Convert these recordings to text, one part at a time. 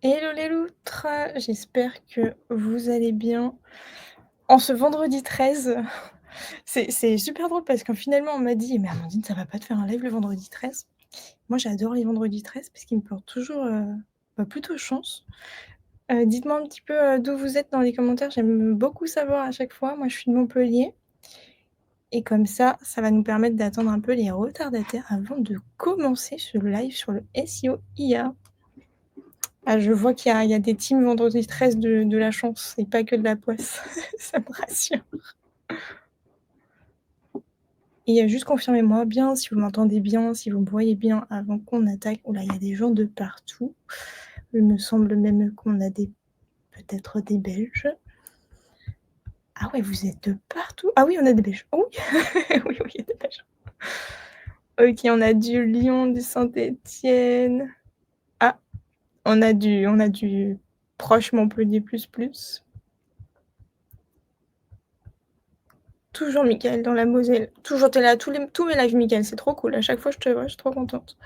Hello les loutres, j'espère que vous allez bien. En ce vendredi 13, c'est super drôle parce que finalement on m'a dit: «Mais Amandine, ça va pas te faire un live le vendredi 13?» Moi j'adore les vendredis 13 parce qu'ils me portent toujours, plutôt chance. Dites-moi un petit peu, d'où vous êtes dans les commentaires, j'aime beaucoup savoir à chaque fois. Moi je suis de Montpellier et comme ça va nous permettre d'attendre un peu les retardataires avant de commencer ce live sur le SEO IA. Ah, je vois qu'il y a des teams vendredi 13 de la chance et pas que de la poisse. Ça me rassure et juste confirmez-moi bien si vous m'entendez bien, si vous me voyez bien avant qu'on attaque. Oh là, il y a des gens de partout. Il me semble même qu'on a peut-être des Belges. Ah ouais, vous êtes de partout? Ah oui, on a des Belges. Oh oui! Oui, oui, il y a des Belges. OK, on a du Lyon, du Saint-Étienne. Ah, on a du proche Montpellier plus plus. Toujours Mickaël dans la Moselle. Toujours, tu es là à tous mes lives Mickaël, c'est trop cool. À chaque fois je te vois, je suis trop contente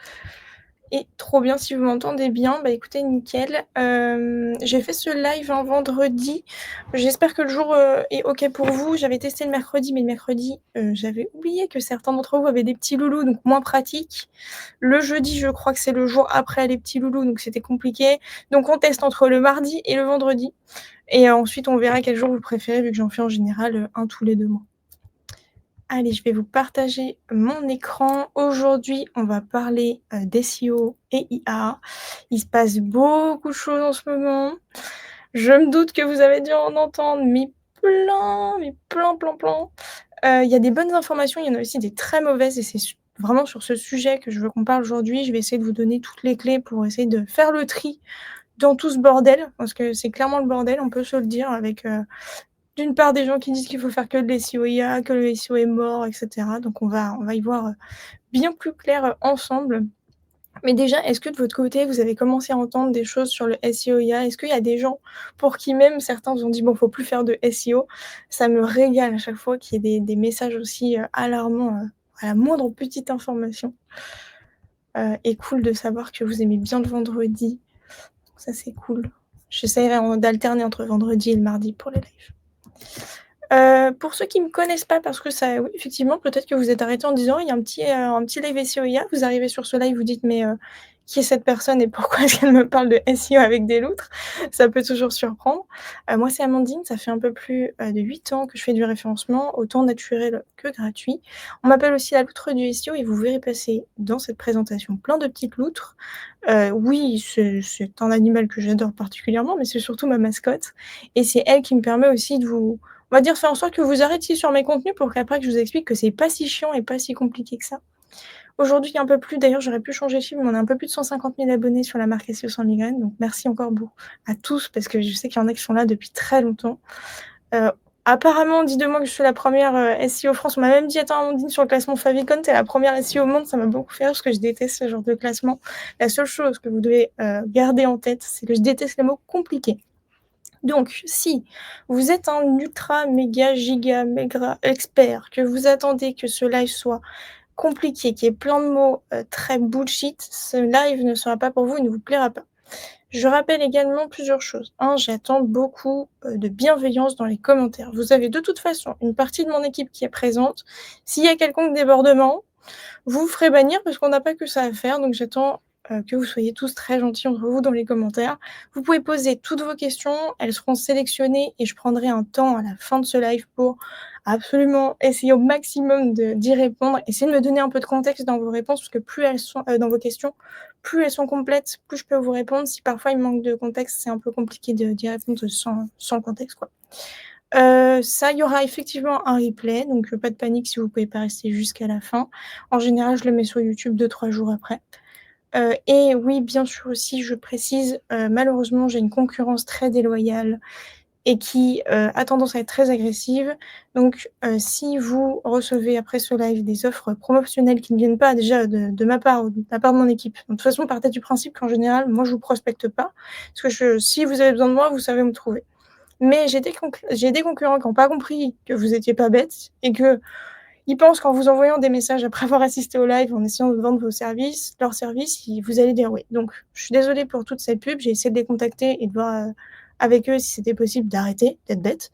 et trop bien si vous m'entendez bien, bah, écoutez nickel. J'ai fait ce live un vendredi. J'espère que le jour, est OK pour vous. J'avais testé le mercredi, mais le mercredi, j'avais oublié que certains d'entre vous avaient des petits loulous, donc moins pratique. Le jeudi, je crois que c'est le jour après les petits loulous, donc c'était compliqué. Donc on teste entre le mardi et le vendredi et ensuite on verra quel jour vous préférez vu que j'en fais en général, 1 tous les 2 mois. Allez, je vais vous partager mon écran. Aujourd'hui, on va parler, d'SEO et IA. Il se passe beaucoup de choses en ce moment. Je me doute que vous avez dû en entendre, mais plein, plein, plein. Il y a des bonnes informations, il y en a aussi des très mauvaises et c'est vraiment sur ce sujet que je veux qu'on parle aujourd'hui. Je vais essayer de vous donner toutes les clés pour essayer de faire le tri dans tout ce bordel, parce que c'est clairement le bordel, on peut se le dire avec, d'une part, des gens qui disent qu'il faut faire que de l'SEO IA, que le SEO est mort, et cetera. Donc on va y voir, bien plus clair, ensemble. Mais déjà, est-ce que de votre côté, vous avez commencé à entendre des choses sur le SEO IA? Est-ce qu'il y a des gens pour qui même certains vous ont dit: «Bon, faut plus faire de SEO»? Ça me régale à chaque fois qu'il y ait des messages aussi, alarmants, à la moindre petite information, et cool de savoir que vous aimez bien le vendredi. Ça, c'est cool. J'essaierai d'alterner entre vendredi et le mardi pour les lives. Pour ceux qui me connaissent pas, parce que ça oui, effectivement, peut-être que vous êtes arrêtés en disant: «Il y a un petit live SEO IA». Vous arrivez sur ce live, vous dites: «Mais, qui est cette personne et pourquoi est-ce qu'elle me parle de SEO avec des loutres?» Ça peut toujours surprendre. Moi, c'est Amandine, ça fait un peu plus, de 8 ans que je fais du référencement, autant naturel que gratuit. On m'appelle aussi la loutre du SEO et vous verrez passer dans cette présentation plein de petites loutres. Oui, c'est un animal que j'adore particulièrement, mais c'est surtout ma mascotte et c'est elle qui me permet aussi de vous on va dire faire en sorte que vous arrêtiez sur mes contenus pour qu'après que je vous explique que c'est pas si chiant et pas si compliqué que ça. Aujourd'hui, un peu plus d'ailleurs, j'aurais pu changer de chiffre, mais on a un peu plus de 150 000 abonnés sur la marque SEO sans migraine, donc merci encore beaucoup à tous parce que je sais qu'il y en a qui sont là depuis très longtemps. Heu, Apparemment, on dit de moi que je suis la première SEO France. On m'a même dit: «Attends Amandine, sur le classement Favicon, tu es la première SEO au monde». Ça m'a beaucoup fait rire parce que je déteste ce genre de classement. La seule chose que vous devez, garder en tête, c'est que je déteste les mots compliqués. Donc, si vous êtes un ultra méga giga méga expert, que vous attendez que ce live soit compliqué, qu'il y ait plein de mots, très bullshit, ce live ne sera pas pour vous, il ne vous plaira pas. Je rappelle également plusieurs choses. 1, j'attends beaucoup, de bienveillance dans les commentaires. Vous avez de toute façon une partie de mon équipe qui est présente. S'il y a quelconque débordement, vous ferez bannir parce qu'on n'a pas que ça à faire, donc j'attends, que vous soyez tous très gentils entre vous dans les commentaires. Vous pouvez poser toutes vos questions, elles seront sélectionnées et je prendrai un temps à la fin de ce live pour absolument essayer au maximum d'y répondre. Essayez de me donner un peu de contexte dans vos réponses parce que plus elles sont dans vos questions, plus elles sont complètes, plus je peux vous répondre. Si parfois il manque de contexte, c'est un peu compliqué d'y répondre sans contexte, quoi. Ça, il y aura effectivement un replay, donc pas de panique si vous pouvez pas rester jusqu'à la fin. En général, je le mets sur YouTube 2-3 jours après. Et oui, bien sûr aussi, je précise, malheureusement, j'ai une concurrence très déloyale et qui, a tendance à être très agressive. Donc, si vous recevez après ce live des offres promotionnelles qui ne viennent pas déjà de ma part ou de la part de mon équipe, de toute façon, partez du principe qu'en général, moi, je vous prospecte pas, parce que si vous avez besoin de moi, vous savez où me trouver. Mais j'ai des concurrents qui ont pas compris que vous étiez pas bêtes et qu'ils Ils pensent qu'en vous envoyant des messages après avoir assisté au live, en essayant de vendre leurs services, vous allez dire oui. Donc je suis désolée pour toute cette pub, j'ai essayé de les contacter et de voir, avec eux si c'était possible d'arrêter d'être bêtes.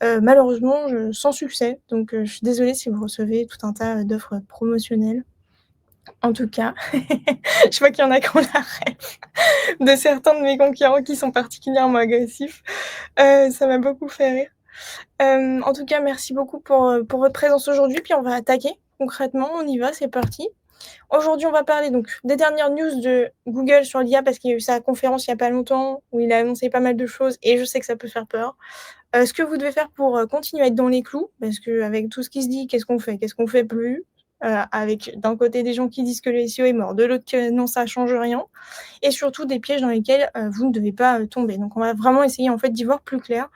Malheureusement, sans succès, donc je suis désolée si vous recevez tout un tas, d'offres promotionnelles. En tout cas, je vois qu'il y en a qui ont la ref de certains de mes concurrents qui sont particulièrement agressifs. Ça m'a beaucoup fait rire. En tout cas, merci beaucoup pour votre présence aujourd'hui, puis on va attaquer concrètement. On y va, c'est parti. Aujourd'hui, on va parler donc des dernières news de Google sur l'IA parce qu'il y a eu sa conférence il y a pas longtemps où il a annoncé pas mal de choses et je sais que ça peut faire peur. Ce que vous devez faire pour, continuer à être dans les clous, parce qu'avec tout ce qui se dit, qu'est-ce qu'on fait? Qu'est-ce qu'on fait plus? Avec d'un côté des gens qui disent que le SEO est mort, de l'autre que non, ça change rien et surtout des pièges dans lesquels, vous ne devez pas, tomber. Donc on va vraiment essayer en fait d'y voir plus clair.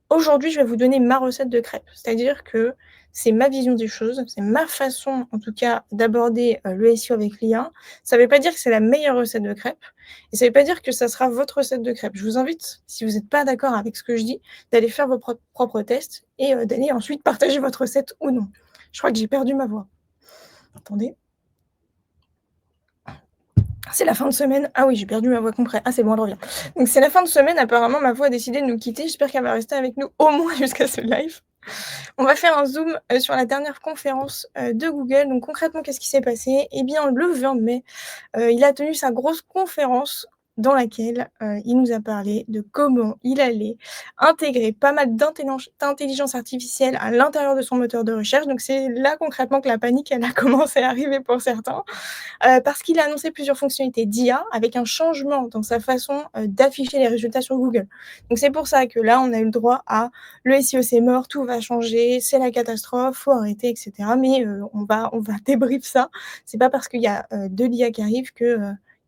Aujourd'hui, je vais vous donner ma recette de crêpes. C'est-à-dire que c'est ma vision des choses, c'est ma façon, en tout cas, d'aborder, le SEO avec l'IA. Ça ne veut pas dire que c'est la meilleure recette de crêpes et ça ne veut pas dire que ça sera votre recette de crêpes. Je vous invite, si vous n'êtes pas d'accord avec ce que je dis, d'aller faire vos propres tests et d'aller ensuite partager votre recette ou non. Je crois que j'ai perdu ma voix. Attendez. C'est la fin de semaine. Ah oui, j'ai perdu ma voix complète. Ah c'est bon, elle revient. Donc c'est la fin de semaine, apparemment ma voix a décidé de nous quitter. J'espère qu'elle va rester avec nous au moins jusqu'à ce live. On va faire un zoom, sur la dernière conférence, de Google. Donc concrètement, qu'est-ce qui s'est passé? Eh bien, le 20 mai, il a tenu sa grosse conférence dans laquelle, il nous a parlé de comment il allait intégrer pas mal d'intelligence artificielle à l'intérieur de son moteur de recherche. Donc c'est là concrètement que la panique, elle a commencé à arriver pour certains, parce qu'il a annoncé plusieurs fonctionnalités d'IA avec un changement dans sa façon, d'afficher les résultats sur Google. Donc c'est pour ça que là, on a eu le droit à le SEO c'est mort, tout va changer, c'est la catastrophe, faut arrêter et cetera. Mais on va débrief ça. C'est pas parce qu'il y a, de l'IA qui arrive que,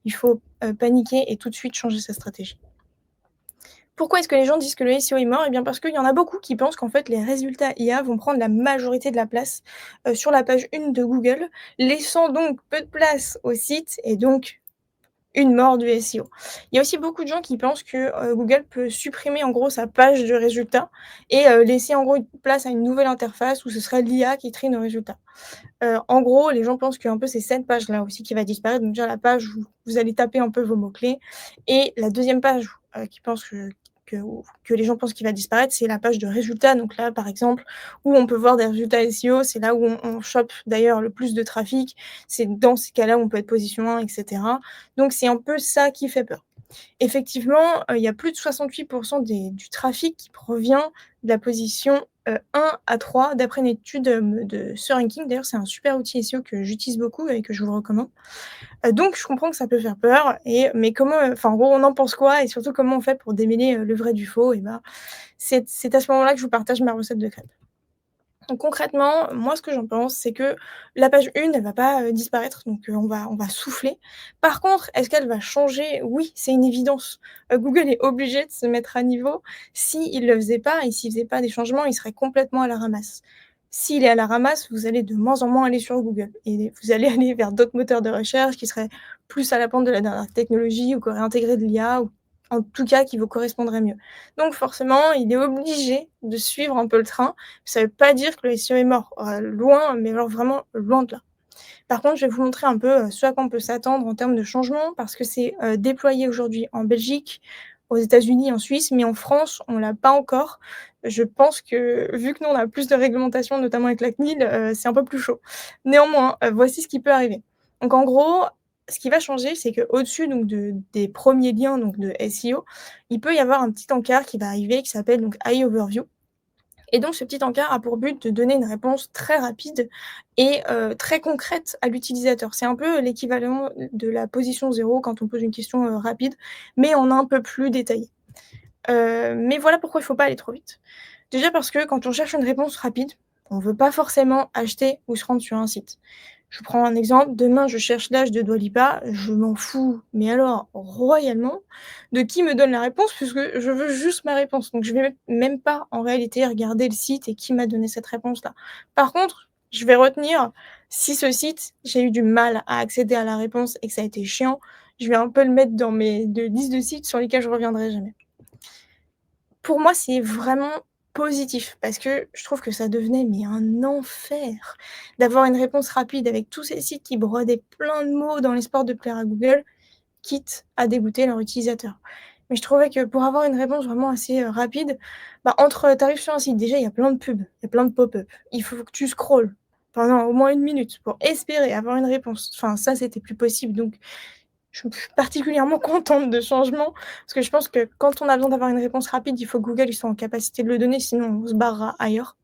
il faut, paniquer et tout de suite changer sa stratégie. Pourquoi est-ce que les gens disent que le SEO est mort? Eh bien parce qu'il y en a beaucoup qui pensent qu'en fait les résultats IA vont prendre la majorité de la place, sur la page 1 de Google, laissant donc peu de place au site et donc une mort du SEO. Il y a aussi beaucoup de gens qui pensent que, Google peut supprimer en gros sa page de résultats et laisser en gros une place à une nouvelle interface où ce serait l'IA qui trie nos résultats. En gros, les gens pensent qu'un peu c'est cette page-là aussi qui va disparaître, donc déjà la page où vous allez taper un peu vos mots-clés et la deuxième page, qui pense que que les gens pensent qu'il va disparaître, c'est la page de résultats. Donc là, par exemple, où on peut voir des résultats SEO, c'est là où on chope d'ailleurs le plus de trafic. C'est dans ces cas-là où on peut être position 1 et cetera. Donc c'est un peu ça qui fait peur. Effectivement, il y a plus de 68 des du trafic qui provient de la position, 1 à 3 d'après une étude, de SeRanking. D'ailleurs, c'est un super outil SEO que j'utilise beaucoup et que je vous le recommande. Donc je comprends que ça peut faire peur mais comment, enfin, en gros, on en pense quoi et surtout comment on fait pour démêler, le vrai du faux? Et ben, c'est à ce moment-là que je vous partage ma recette de crêpes. Donc concrètement, moi ce que j'en pense, c'est que la page 1, elle va pas, disparaître, donc on va souffler. Par contre, est-ce qu'elle va changer? Oui, c'est une évidence. Google est obligé de se mettre à niveau. S'il le faisait pas et s'il faisait pas des changements, il serait complètement à la ramasse. S'il est à la ramasse, vous allez de moins en moins aller sur Google et vous allez aller vers d'autres moteurs de recherche qui seraient plus à la pointe de la dernière technologie ou qui auraient intégré de l'IA ou en tout cas qui vous correspondraient mieux. Donc forcément, il est obligé de suivre un peu le train. Ça veut pas dire que le SEO est mort, loin, mais alors vraiment loin de là. Par contre, je vais vous montrer un peu, ce à quoi on peut s'attendre en termes de changement parce que c'est, déployé aujourd'hui en Belgique, aux États-Unis, en Suisse, mais en France, on l'a pas encore. Je pense que vu que nous, on a plus de réglementation, notamment avec la CNIL, c'est un peu plus chaud. Néanmoins, voici ce qui peut arriver. Donc en gros, ce qui va changer, c'est qu'au-dessus donc des premiers liens donc de SEO, il peut y avoir un petit encart qui va arriver qui s'appelle donc High Overview et donc ce petit encart a pour but de donner une réponse très rapide et très concrète à l'utilisateur. C'est un peu l'équivalent de la position 0 quand on pose une question, rapide, mais en un peu plus détaillé. Mais voilà pourquoi il ne faut pas aller trop vite. Déjà parce que quand on cherche une réponse rapide, on ne veut pas forcément acheter ou se rendre sur un site. Je prends un exemple, demain je cherche l'âge de Dua Lipa, je m'en fous, mais alors royalement, de qui me donne la réponse puisque je veux juste ma réponse. Donc je vais même pas en réalité regarder le site et qui m'a donné cette réponse-là. Par contre, je vais retenir si ce site, j'ai eu du mal à accéder à la réponse et que ça a été chiant, je vais un peu le mettre dans mes listes de sites sur lesquels je reviendrai jamais. Pour moi, c'est vraiment positif parce que je trouve que ça devenait mais un enfer d'avoir une réponse rapide avec tous ces sites qui brodaient plein de mots dans l'espoir de plaire à Google, quitte à dégoûter leur utilisateur. Mais je trouvais que pour avoir une réponse vraiment assez, rapide, bah, entre tu arrives sur un site, déjà il y a plein de pubs, il y a plein de pop-up. Il faut que tu scrolles pendant au moins 1 minute pour espérer avoir une réponse. Enfin ça, c'était plus possible donc je suis particulièrement contente de ce changement parce que je pense que quand on a besoin d'avoir une réponse rapide, il faut que Google, ils soient en capacité de le donner, sinon on se barrera ailleurs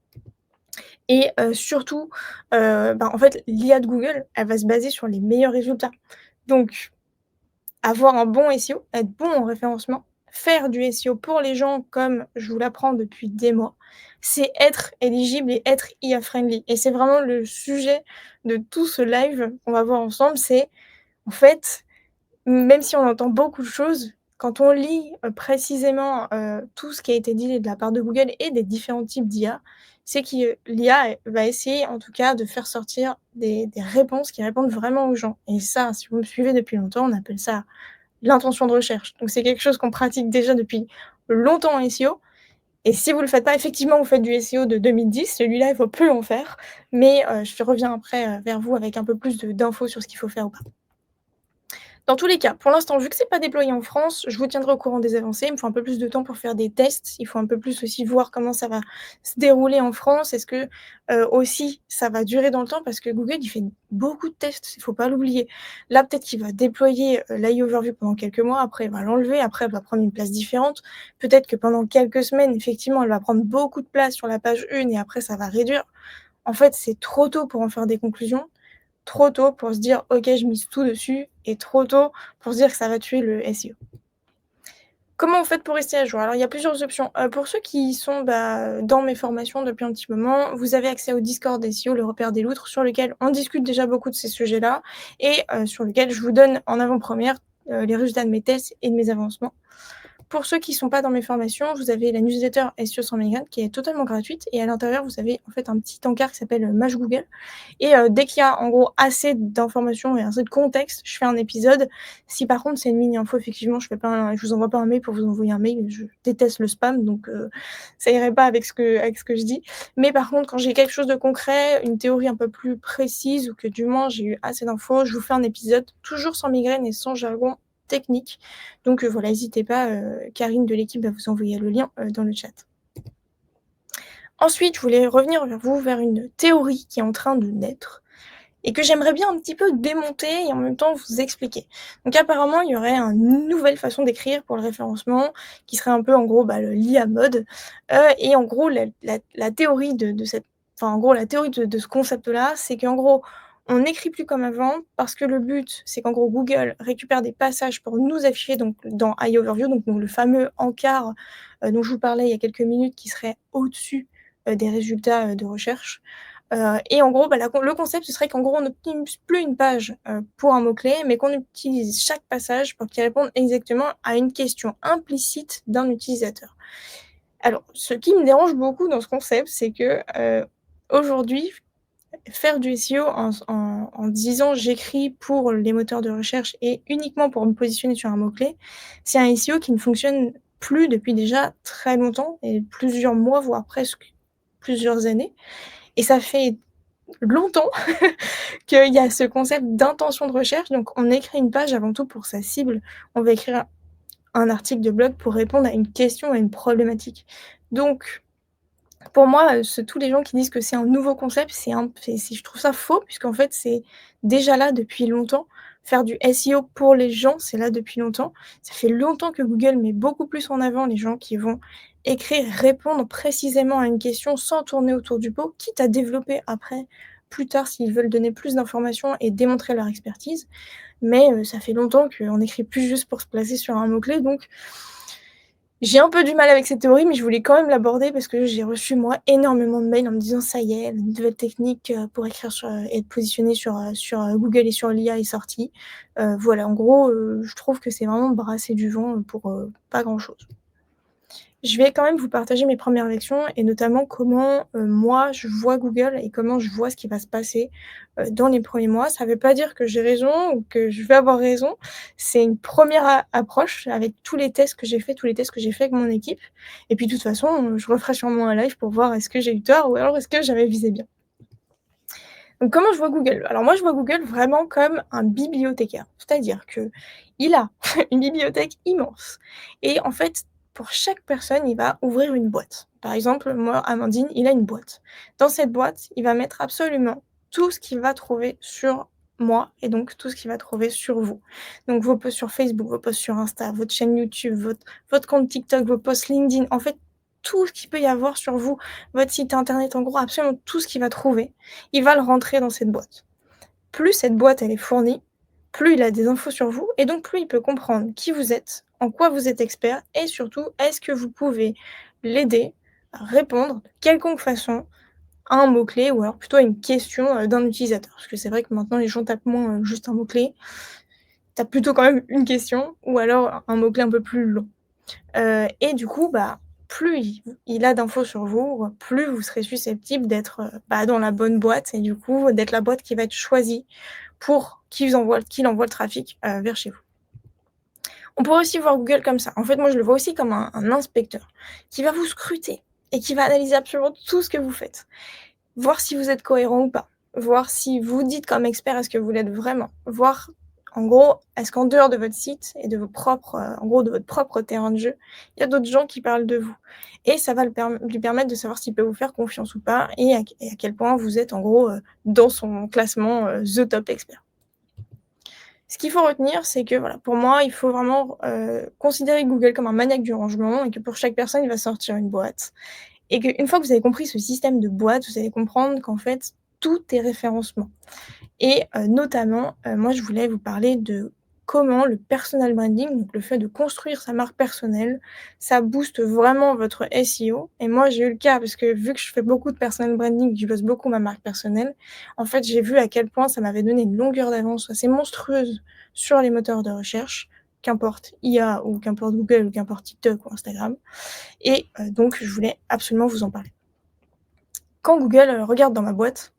et surtout, bah, en fait, l'IA de Google, elle va se baser sur les meilleurs résultats. Donc avoir un bon SEO, être bon en référencement, faire du SEO pour les gens comme je vous l'apprends depuis des mois, c'est être éligible et être IA friendly et c'est vraiment le sujet de tout ce live qu'on va voir ensemble. C'est en fait, même si on entend beaucoup de choses, quand on lit, précisément, tout ce qui a été dit de la part de Google et des différents types d'IA, c'est que l'IA va essayer en tout cas de faire sortir des réponses qui répondent vraiment aux gens et ça, si vous me suivez depuis longtemps, on appelle ça l'intention de recherche. Donc c'est quelque chose qu'on pratique déjà depuis longtemps en SEO et si vous le faites pas, effectivement, vous faites du SEO de 2010, celui-là, il faut plus en faire, mais je reviens après, vers vous avec un peu plus d'infos sur ce qu'il faut faire ou pas. Dans tous les cas, pour l'instant, vu que c'est pas déployé en France, je vous tiendrai au courant des avancées. Il me faut un peu plus de temps pour faire des tests. Il faut un peu plus aussi voir comment ça va se dérouler en France. Est-ce que, aussi ça va durer dans le temps? Parce que Google, il fait beaucoup de tests, il faut pas l'oublier. Là, peut-être qu'il va déployer, l'AI Overview pendant quelques mois, après il va l'enlever, après elle va prendre une place différente. Peut-être que pendant quelques semaines, effectivement, elle va prendre beaucoup de place sur la page 1 et après ça va réduire. En fait, c'est trop tôt pour en faire des conclusions. Trop tôt pour se dire: «OK, je mise tout dessus» et trop tôt pour se dire que ça va tuer le SEO. Comment vous faites pour rester à jour? Alors il y a plusieurs options. Pour ceux qui sont, bah, dans mes formations depuis un petit moment, vous avez accès au Discord SEO, le repère des loutres, sur lequel on discute déjà beaucoup de ces sujets-là et sur lequel je vous donne en avant-première, les résultats de mes tests et de mes avancements. Pour ceux qui sont pas dans mes formations, vous avez la newsletter SEO sans migraine qui est totalement gratuite et à l'intérieur, vous avez en fait un petit encart qui s'appelle, Mage Google et dès qu'il y a en gros assez d'informations et assez de contexte, je fais un épisode. Si par contre c'est une mini info, effectivement, je vous envoie pas un mail pour vous envoyer un mail. Je déteste le spam, donc ça irait pas avec ce que je dis. Mais par contre, quand j'ai quelque chose de concret, une théorie un peu plus précise ou que du moins j'ai eu assez d'infos, je vous fais un épisode toujours sans migraine et sans jargon technique. Donc voilà, n'hésitez pas, Karine de l'équipe va vous envoyer le lien, dans le chat. Ensuite, je voulais revenir vers vous, vers une théorie qui est en train de naître et que j'aimerais bien un petit peu démonter et en même temps vous expliquer. Donc apparemment, il y aurait une nouvelle façon d'écrire pour le référencement qui serait un peu en gros, bah, le l'IA mode, et en gros la théorie de cette enfin en gros la théorie de ce concept-là, c'est qu'en gros, on n'écrit plus comme avant parce que le but, c'est qu'en gros Google récupère des passages pour nous afficher donc dans AI Overview, donc le fameux encart, dont je vous parlais il y a quelques minutes qui serait au-dessus, des résultats, de recherche. Et en gros, bah, le concept, ce serait qu'en gros, on n'optimise plus une page, pour un mot-clé, mais qu'on utilise chaque passage pour qu'il réponde exactement à une question implicite d'un utilisateur. Alors, ce qui me dérange beaucoup dans ce concept, c'est que, aujourd'hui, faire du SEO en disant: «J'écris pour les moteurs de recherche et uniquement pour me positionner sur un mot-clé», c'est un SEO qui ne fonctionne plus depuis déjà très longtemps et plusieurs mois, voire presque plusieurs années et ça fait longtemps qu'il y a ce concept d'intention de recherche, donc on écrit une page avant tout pour sa cible. On va écrire un article de blog pour répondre à une question, à une problématique. Donc pour moi, tous les gens qui disent que c'est un nouveau concept, c'est je trouve ça faux puisqu'en fait, c'est déjà là depuis longtemps. Faire du SEO pour les gens, c'est là depuis longtemps. Ça fait longtemps que Google met beaucoup plus en avant les gens qui vont écrire, répondre précisément à une question sans tourner autour du pot, quitte à développer après, plus tard, s'ils veulent donner plus d'informations et démontrer leur expertise. Mais ça fait longtemps qu'on n'écrit plus juste pour se placer sur un mot-clé, donc j'ai un peu du mal avec cette théorie, mais je voulais quand même l'aborder parce que j'ai reçu moi énormément de mails en me disant: «Ça y est, la nouvelle technique, pour écrire sur, et être positionné sur, Google et sur l'IA est sortie». Voilà, en gros, je trouve que c'est vraiment brasser du vent, pour, pas grand chose. Je vais quand même vous partager mes premières réactions et notamment comment, moi je vois Google et comment je vois ce qui va se passer, dans les premiers mois. Ça veut pas dire que j'ai raison ou que je vais avoir raison. C'est une première a approche avec tous les tests que j'ai faits, tous les tests que j'ai faits avec mon équipe et puis de toute façon, je referai sûrement un live pour voir est-ce que j'ai eu tort ou alors est-ce que j'avais visé bien. Donc comment je vois Google? Alors moi, je vois Google vraiment comme un bibliothécaire. C'est-à-dire qu'il a une bibliothèque immense et en fait, pour chaque personne, il va ouvrir une boîte. Par exemple, moi, Amandine, il a une boîte. Dans cette boîte, il va mettre absolument tout ce qu'il va trouver sur moi et donc tout ce qu'il va trouver sur vous. Donc vos posts sur Facebook, vos posts sur Insta, votre chaîne YouTube, votre compte TikTok, vos posts LinkedIn, en fait, tout ce qu'il peut y avoir sur vous, votre site internet, en gros, absolument tout ce qu'il va trouver, il va le rentrer dans cette boîte. Plus cette boîte elle est fournie, plus il a des infos sur vous et donc plus il peut comprendre qui vous êtes, en quoi vous êtes expert et surtout est-ce que vous pouvez l'aider à répondre de quelconque façon à un mot-clé ou alors plutôt à une question, d'un utilisateur. Parce que c'est vrai que maintenant les gens tapent moins, juste un mot-clé, tapent plutôt quand même une question ou alors un mot-clé un peu plus long. Et du coup, bah, plus il a d'infos sur vous, plus vous serez susceptible d'être, bah, dans la bonne boîte et du coup, d'être la boîte qui va être choisie pour qu'il envoie le trafic, vers chez vous. On pourrait aussi voir Google comme ça. En fait, moi, je le vois aussi comme un inspecteur qui va vous scruter et qui va analyser absolument tout ce que vous faites. Voir si vous êtes cohérent ou pas. Voir si vous dites comme expert, est-ce que vous l'êtes vraiment? Voir, en gros, est-ce qu'en dehors de votre site et de vos propres, en gros, de votre propre terrain de jeu, il y a d'autres gens qui parlent de vous? Et ça va lui permettre de savoir s'il peut vous faire confiance ou pas et à quel point vous êtes, en gros, dans son classement, the top expert. Ce qu'il faut retenir, c'est que, voilà, pour moi, il faut vraiment, considérer Google comme un maniaque du rangement et que pour chaque personne, il va sortir une boîte. Et qu'une fois que vous avez compris ce système de boîte, vous allez comprendre qu'en fait, tout est référencement et notamment, moi, je voulais vous parler de comment le personal branding, donc le fait de construire sa marque personnelle, ça booste vraiment votre SEO et moi, j'ai eu le cas parce que vu que je fais beaucoup de personal branding, que je bosse beaucoup ma marque personnelle, en fait, j'ai vu à quel point ça m'avait donné une longueur d'avance assez monstrueuse sur les moteurs de recherche, qu'importe IA ou qu'importe Google ou qu'importe TikTok ou Instagram et donc je voulais absolument vous en parler. Quand Google, regarde dans ma boîte,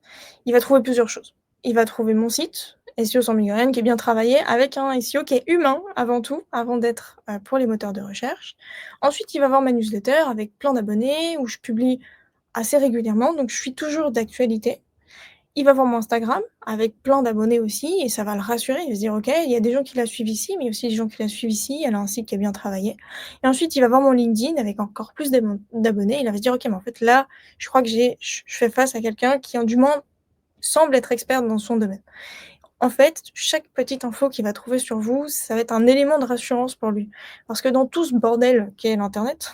il va trouver plusieurs choses. Il va trouver mon site, SEO sans migraine, qui est bien travaillé, avec un SEO qui est humain avant tout, avant d'être, pour les moteurs de recherche. Ensuite, il va voir ma newsletter avec plein d'abonnés où je publie assez régulièrement, donc je suis toujours d'actualité. Il va voir mon Instagram avec plein d'abonnés aussi et ça va le rassurer. Il va se dire: «OK, il y a des gens qui la suivent ici, mais il y a aussi des gens qui la suivent ici, elle a un site qui est bien travaillé» et ensuite il va voir mon LinkedIn avec encore plus d'abonnés. Il va se dire: «OK, mais en fait là, je crois que je fais face à quelqu'un qui, du moins, semble être expert dans son domaine». En fait, chaque petite info qu'il va trouver sur vous, ça va être un élément de rassurance pour lui. Parce que dans tout ce bordel qu'est l'internet,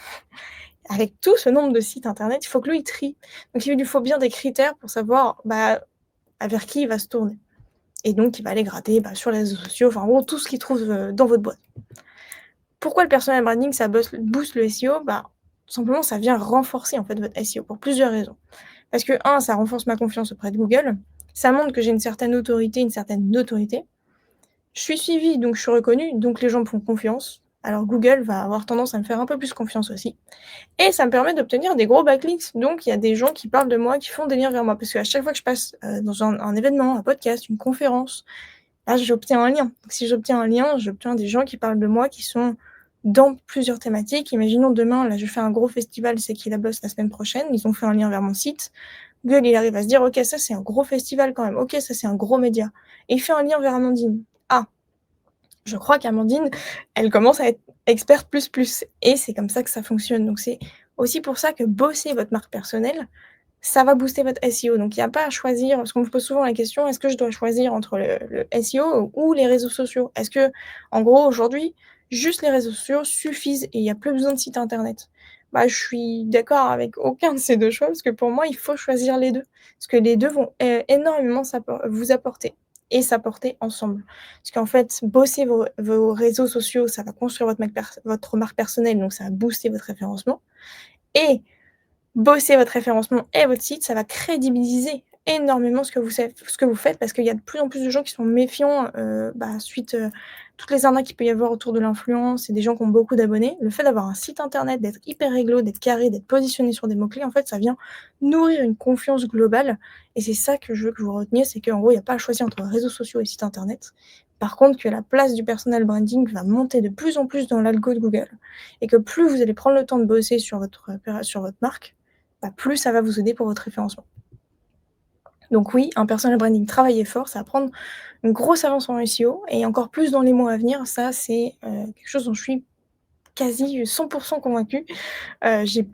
avec tout ce nombre de sites internet, il faut que lui il trie. Donc il lui faut bien des critères pour savoir, bah, vers qui il va se tourner et donc il va aller gratter, bah, sur les réseaux sociaux, enfin en gros tout ce qu'il trouve, dans votre boîte. Pourquoi le personal branding ça booste le SEO? Bah, tout simplement ça vient renforcer en fait votre SEO pour plusieurs raisons. Parce que un, ça renforce ma confiance auprès de Google, ça montre que j'ai une certaine autorité, une certaine notoriété. Je suis suivie, donc je suis reconnue, donc les gens me font confiance. Alors Google va avoir tendance à me faire un peu plus confiance aussi et ça me permet d'obtenir des gros backlinks. Donc il y a des gens qui parlent de moi, qui font des liens vers moi parce qu'à chaque fois que je passe, dans un événement, un podcast, une conférence, là j'obtiens un lien. Donc si j'obtiens un lien, j'obtiens des gens qui parlent de moi, qui sont dans plusieurs thématiques. Imaginons demain, là je fais un gros festival, c'est qui la bosse la semaine prochaine, ils ont fait un lien vers mon site. Google, il arrive à se dire: «OK, ça c'est un gros festival quand même. OK, ça c'est un gros média» et il fait un lien vers Amandine. Ah! Je crois qu'Amandine, elle commence à être experte plus plus et c'est comme ça que ça fonctionne. Donc c'est aussi pour ça que bosser votre marque personnelle, ça va booster votre SEO. Donc il y a pas à choisir parce qu'on me pose souvent la question: «Est-ce que je dois choisir entre le SEO ou les réseaux sociaux?» Est-ce que, en gros, aujourd'hui, juste les réseaux sociaux suffisent et il y a plus besoin de site internet? Bah, je suis d'accord avec aucun de ces 2 choix parce que pour moi, il faut choisir les 2. Parce que les 2 vont énormément vous apporter et s'apporter ensemble. Parce qu'en fait, bosser vos réseaux sociaux, ça va construire votre marque personnelle, donc ça va booster votre référencement et bosser votre référencement et votre site, ça va crédibiliser, énormément ce que vous faites parce qu'il y a de plus en plus de gens qui sont méfiants, suite, toutes les arnaques qu'il peut y avoir autour de l'influence et des gens qui ont beaucoup d'abonnés. Le fait d'avoir un site internet, d'être hyper réglo, d'être carré, d'être positionné sur des mots-clés, en fait, ça vient nourrir une confiance globale et c'est ça que je veux que vous reteniez, c'est qu'en gros, il y a pas à choisir entre réseaux sociaux et site internet. Par contre, que la place du personal branding va monter de plus en plus dans l'algo de Google et que plus vous allez prendre le temps de bosser sur votre marque, plus ça va vous aider pour votre référencement. Donc oui, un personal branding travaillé fort, ça va prendre une grosse avance en SEO et encore plus dans les mois à venir. Ça, c'est, quelque chose dont je suis quasi 100 convaincue. J'ai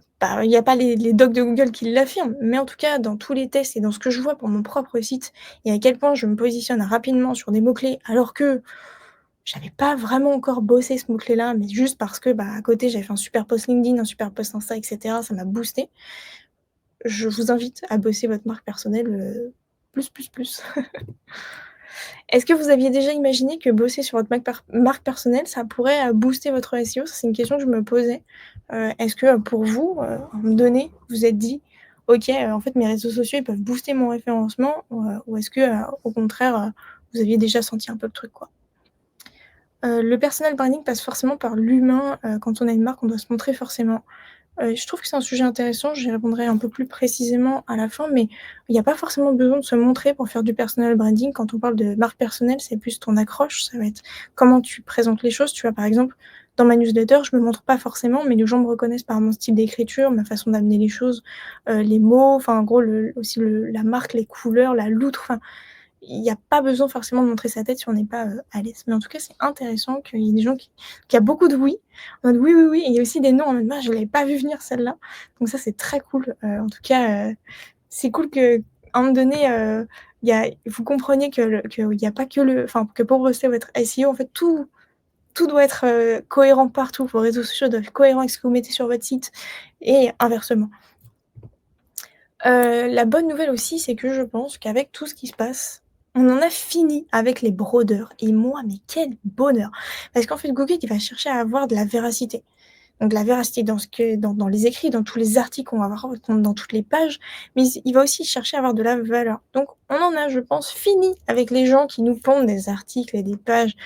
il y a pas les docs de Google qui l'affirment, mais en tout cas, dans tous les tests et dans ce que je vois pour mon propre site et à quel point je me positionne rapidement sur des mots-clés alors que j'avais pas vraiment encore bossé ce mot-clé-là, mais juste parce que, à côté, j'avais fait un super post LinkedIn, un super post Insta et cetera, ça m'a boosté. Je vous invite à bosser votre marque personnelle, plus, plus, plus. Est-ce que vous aviez déjà imaginé que bosser sur votre marque personnelle, ça pourrait, booster votre SEO? Ça, c'est une question que je me posais. Est-ce que, pour vous, à un moment donné, vous vous êtes dit: «OK, en fait, mes réseaux sociaux, ils peuvent booster mon référencement» ou est-ce que, au contraire, vous aviez déjà senti un peu le truc, quoi? Le personal branding passe forcément par l'humain, quand on a une marque, on doit se montrer forcément. Je trouve que c'est un sujet intéressant, j'y répondrai un peu plus précisément à la fin, mais il y a pas forcément besoin de se montrer pour faire du personal branding. Quand on parle de marque personnelle, c'est plus ton accroche, ça va être comment tu présentes les choses. Tu vois, par exemple, dans ma newsletter, je me montre pas forcément, mais les gens me reconnaissent par mon style d'écriture, ma façon d'amener les choses, les mots, enfin, en gros, la marque, les couleurs, la loutre, enfin, il y a pas besoin forcément de montrer sa tête si on n'est pas, à l'aise. Mais en tout cas, c'est intéressant qu'il y ait des gens qu'il y a beaucoup de oui, en mode: «Oui, oui, oui» et il y a aussi des non en mode: «Ah, je l'avais pas vu venir celle-là». Donc ça, c'est très cool. En tout cas, c'est cool qu'à un moment donné, vous compreniez qu'il y a pas que que pour booster votre SEO, en fait, tout doit être, cohérent partout. Vos réseaux sociaux doivent être cohérents avec ce que vous mettez sur votre site et inversement. La bonne nouvelle aussi, c'est que je pense qu'avec tout ce qui se passe, on en a fini avec les brodeurs et moi, mais quel bonheur! Parce qu'en fait, Google, il va chercher à avoir de la véracité. Donc la véracité dans les écrits, dans tous les articles qu'on va avoir, dans toutes les pages, mais il va aussi chercher à avoir de la valeur. Donc on en a, je pense, fini avec les gens qui nous pondent des articles et des pages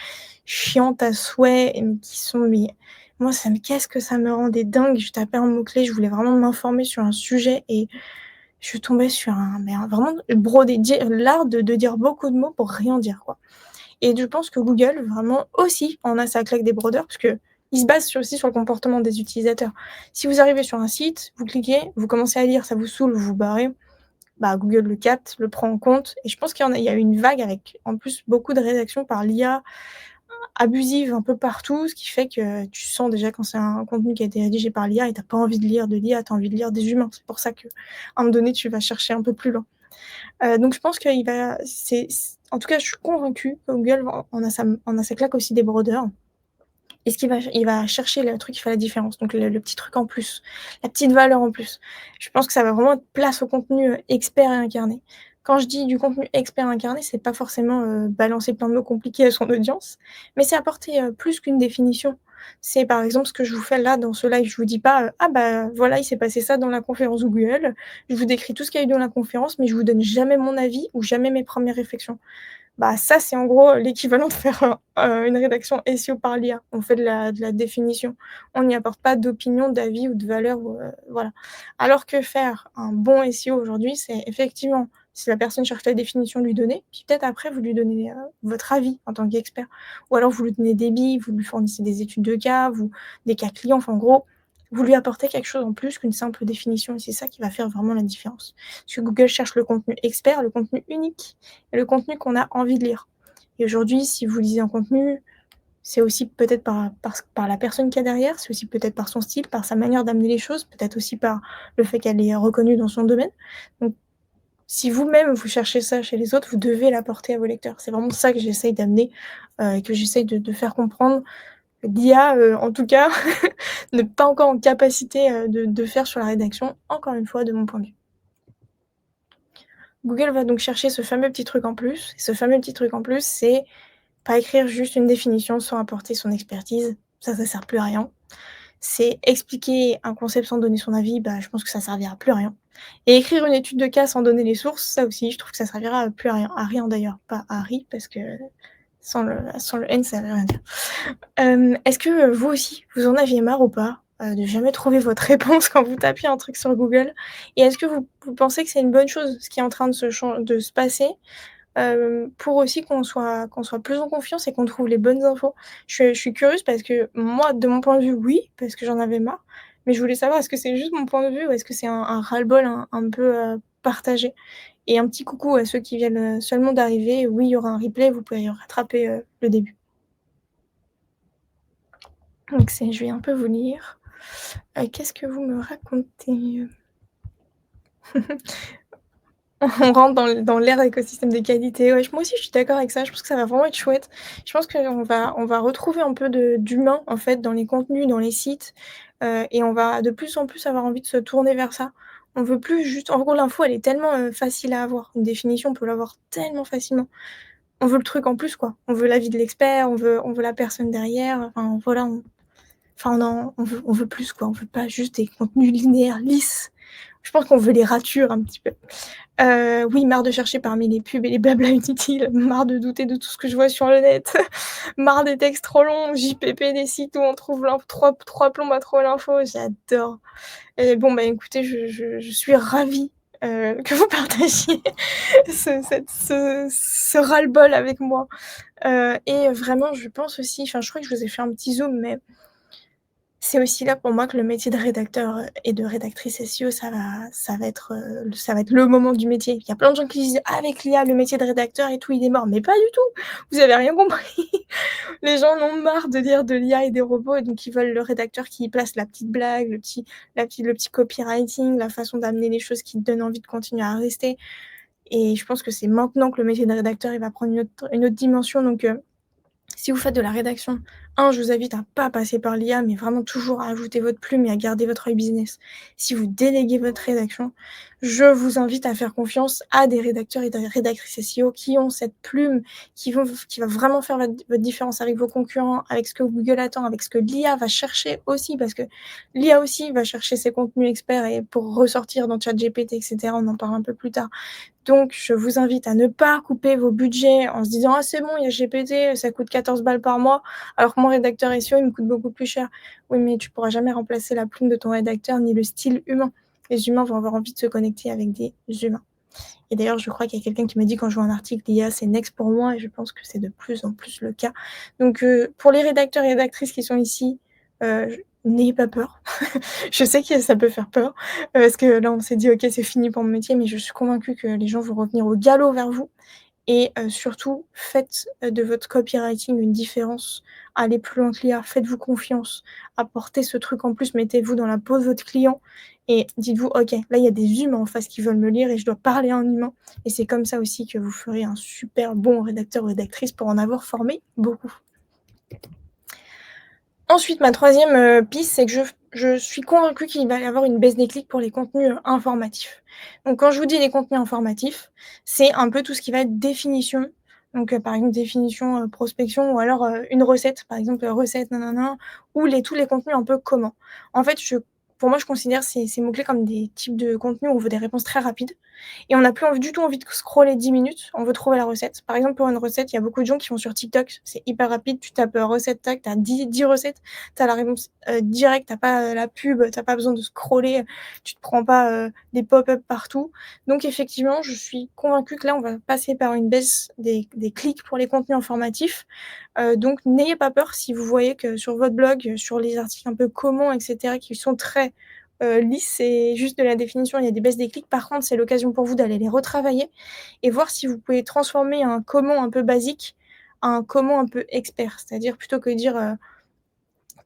chiantes à souhait et qui sont mais moi ça me qu'est-ce que ça me rendait dingue. Je tapais un mot-clé, je voulais vraiment m'informer sur un sujet et je suis tombée sur vraiment brodé, l'art de dire beaucoup de mots pour rien dire, quoi. Et je pense que Google, vraiment aussi, en a sa claque des brodeurs parce qu'il se base aussi sur le comportement des utilisateurs. Si vous arrivez sur un site, vous cliquez, vous commencez à lire, ça vous saoule, vous vous barrez, Google le capte, le prend en compte et je pense qu'il y a eu une vague avec, en plus, beaucoup de rédactions par l'IA abusive un peu partout, ce qui fait que tu sens déjà quand c'est un contenu qui a été rédigé par l'IA et tu pas envie de lire de l'IA, tu as envie de lire des humains. C'est pour ça qu'à un moment donné, tu vas chercher un peu plus loin. Donc je pense qu'il va c'est en tout cas, je suis convaincue que Google en a sa claque aussi des brodeurs et ce qu'il va il va chercher le truc qui fait la différence, donc le petit truc en plus, la petite valeur en plus. Je pense que ça va vraiment être place au contenu, expert et incarné. Quand je dis du contenu expert incarné, c'est pas forcément, balancer plein de mots compliqués à son audience, mais c'est apporter, plus qu'une définition. C'est par exemple ce que je vous fais là dans ce live, je vous dis pas, «Ah voilà, il s'est passé ça dans la conférence Google». Je vous décris tout ce qu'il y a eu dans la conférence, mais je vous donne jamais mon avis ou jamais mes premières réflexions. Ça, c'est en gros l'équivalent de faire une rédaction SEO par l'IA. On fait de la définition. On n'y apporte pas d'opinion, d'avis ou de valeur ou voilà. Alors que faire un bon SEO aujourd'hui, c'est effectivement, si la personne cherche la définition, lui donner, puis peut-être après vous lui donnez, votre avis en tant qu'expert. Ou alors vous lui donnez des billes, vous lui fournissez des études de cas, des cas clients, enfin en gros, vous lui apportez quelque chose en plus qu'une simple définition et c'est ça qui va faire vraiment la différence. Parce que Google cherche le contenu expert, le contenu unique et le contenu qu'on a envie de lire. Et aujourd'hui, si vous lisez un contenu, c'est aussi peut-être par la personne qu'il y a derrière, c'est aussi peut-être par son style, par sa manière d'amener les choses, peut-être aussi par le fait qu'elle est reconnue dans son domaine. Donc, si vous-même vous cherchez ça chez les autres, vous devez l'apporter à vos lecteurs. C'est vraiment ça que j'essaye d'amener, et que j'essaye de faire comprendre. L'IA, en tout cas, n'est pas encore en capacité, de faire sur la rédaction, encore une fois, de mon point de vue. Google va donc chercher ce fameux petit truc en plus et ce fameux petit truc en plus, c'est pas écrire juste une définition sans apporter son expertise, ça sert plus à rien. C'est expliquer un concept sans donner son avis, je pense que ça servira plus à rien. Et écrire une étude de cas sans donner les sources, ça aussi, je trouve que ça servira plus à rien d'ailleurs, pas à «ri» parce que sans le N, ça veut rien dire. Est-ce que, vous aussi, vous en aviez marre ou pas, de jamais trouver votre réponse quand vous tapiez un truc sur Google? Et est-ce que vous pensez que c'est une bonne chose, ce qui est en train de se passer, pour aussi qu'on soit plus en confiance et qu'on trouve les bonnes infos? Je suis curieuse parce que moi, de mon point de vue, oui, parce que j'en avais marre, mais je voulais savoir, est-ce que c'est juste mon point de vue ou est-ce que c'est un ras-le-bol un peu, partagé? Et un petit coucou à ceux qui viennent, seulement d'arriver. Oui, il y aura un replay, vous pouvez rattraper, le début. Donc je vais un peu vous lire. Qu'est-ce que vous me racontez? On rentre dans l'ère écosystème de qualité. Ouais, moi aussi, je suis d'accord avec ça. Je pense que ça va vraiment être chouette. Je pense qu'on va retrouver un peu d'humain, en fait, dans les contenus, dans les sites, et on va de plus en plus avoir envie de se tourner vers ça. On veut plus juste en gros, l'info, elle est tellement, facile à avoir. Une définition, on peut l'avoir tellement facilement. On veut le truc en plus, quoi. On veut l'avis de l'expert, on veut la personne derrière, enfin, voilà, on veut plus, quoi. On veut pas juste des contenus linéaires, lisses. Je pense qu'on veut les ratures un petit peu. Oui, marre de chercher parmi les pubs et les blablas inutiles, marre de douter de tout ce que je vois sur le net, marre des textes trop longs, JPP des sites où on trouve trois plombes à trouver l'info, j'adore. Et bon, bah, écoutez, je suis ravie, que vous partagiez ce ras-le-bol avec moi, et vraiment je pense aussi, enfin, je crois que je vous ai fait un petit zoom, mais c'est aussi là pour moi que le métier de rédacteur, et de rédactrice SEO, ça va être le moment du métier. Il y a plein de gens qui disent: «Ah, avec l'IA, le métier de rédacteur et tout, il est mort», mais pas du tout! Vous avez rien compris. Les gens en ont marre de lire de l'IA et des robots et donc ils veulent le rédacteur qui place la petite blague, le petit copywriting, la façon d'amener les choses qui donnent envie de continuer à rester, et je pense que c'est maintenant que le métier de rédacteur, il va prendre une autre dimension, donc si vous faites de la rédaction, je vous invite à pas passer par l'IA, mais vraiment toujours à ajouter votre plume et à garder votre œil business. Si vous déléguez votre rédaction, je vous invite à faire confiance à des rédacteurs et des rédactrices SEO qui ont cette plume, qui va vraiment faire votre différence avec vos concurrents, avec ce que Google attend, avec ce que l'IA va chercher aussi, parce que l'IA aussi va chercher ses contenus experts et pour ressortir dans ChatGPT, et cetera. On en parle un peu plus tard. Donc je vous invite à ne pas couper vos budgets en se disant: «Ah, c'est bon, il y a GPT, ça coûte 14 balles par mois, alors que mon rédacteur SEO, il me coûte beaucoup plus cher». Oui, mais tu pourras jamais remplacer la plume de ton rédacteur ni le style humain. Les humains vont avoir envie de se connecter avec des humains. Et d'ailleurs, je crois qu'il y a quelqu'un qui m'a dit quand je vois un article: «L'IA, c'est next pour moi», et je pense que c'est de plus en plus le cas. Donc pour les rédacteurs et rédactrices qui sont ici, n'ayez pas peur. Je sais que ça peut faire peur, parce que là, on s'est dit: «OK, c'est fini pour mon métier», mais je suis convaincue que les gens vont revenir au galop vers vous, et surtout, faites, de votre copywriting une différence. Allez plus loin que l'IA, faites-vous confiance, apportez ce truc en plus, mettez-vous dans la peau de votre client et dites-vous: «OK, là, il y a des humains en face qui veulent me lire et je dois parler à un humain», et c'est comme ça aussi que vous ferez un super bon rédacteur ou rédactrice pour en avoir formé beaucoup. Ensuite, ma troisième piste, c'est que je suis convaincue qu'il va y avoir une baisse des clics pour les contenus, informatifs. Donc quand je vous dis les contenus informatifs, c'est un peu tout ce qui va être définition. Donc par exemple définition, prospection, ou alors, une recette, par exemple, recette nin ou tous les contenus un peu comment. En fait, pour moi, je considère ces mots-clés comme des types de contenus où on veut des réponses très rapides. Et on n'a plus du tout envie de scroller 10 minutes, on veut trouver la recette. Par exemple, pour une recette, il y a beaucoup de gens qui vont sur TikTok, c'est hyper rapide, tu tapes, recette, tac, tu as 10 recettes, tu as la réponse, directe, tu as pas, la pub, tu as pas besoin de scroller, tu te prends pas, des pop-up partout. Donc effectivement, je suis convaincue que là, on va passer par une baisse des clics pour les contenus informatifs. Donc n'ayez pas peur si vous voyez que sur votre blog, sur les articles un peu comment et cetera, qui sont très lisses et juste de la définition, il y a des baisses des clics. Par contre, c'est l'occasion pour vous d'aller les retravailler et voir si vous pouvez transformer un comment un peu basique en un comment un peu expert. C'est-à-dire plutôt que de dire,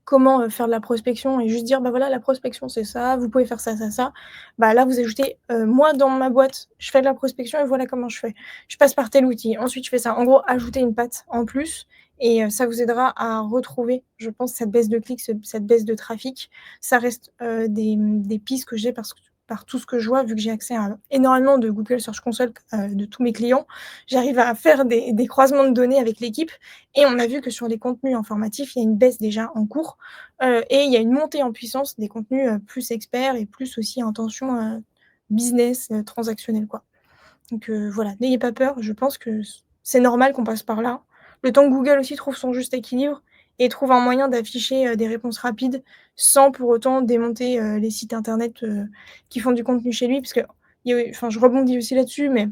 comment, faire de la prospection et juste dire: «Bah, voilà, la prospection, c'est ça, vous pouvez faire ça, ça, ça». Bah, là, vous ajoutez, «Moi, dans ma boîte, je fais de la prospection et voilà comment je fais. Je passe par tel outil, ensuite je fais ça». En gros, ajouter une patte en plus, et ça vous aidera à retrouver, je pense, cette baisse de clics, cette baisse de trafic. Ça reste, des pistes que j'ai parce que par tout ce que je vois, vu que j'ai accès à énormément de Google Search Console, de tous mes clients, j'arrive à faire des croisements de données avec l'équipe, et on a vu que sur les contenus informatifs, il y a une baisse déjà en cours, et il y a une montée en puissance des contenus, plus experts et plus aussi intention, business, transactionnel, quoi. Donc voilà, n'ayez pas peur, je pense que c'est normal qu'on passe par là. Le temps que Google aussi trouve son juste équilibre et trouve un moyen d'afficher, des réponses rapides sans pour autant démonter, les sites internet, qui font du contenu chez lui. Parce qu'il y a enfin, je rebondis aussi là-dessus, mais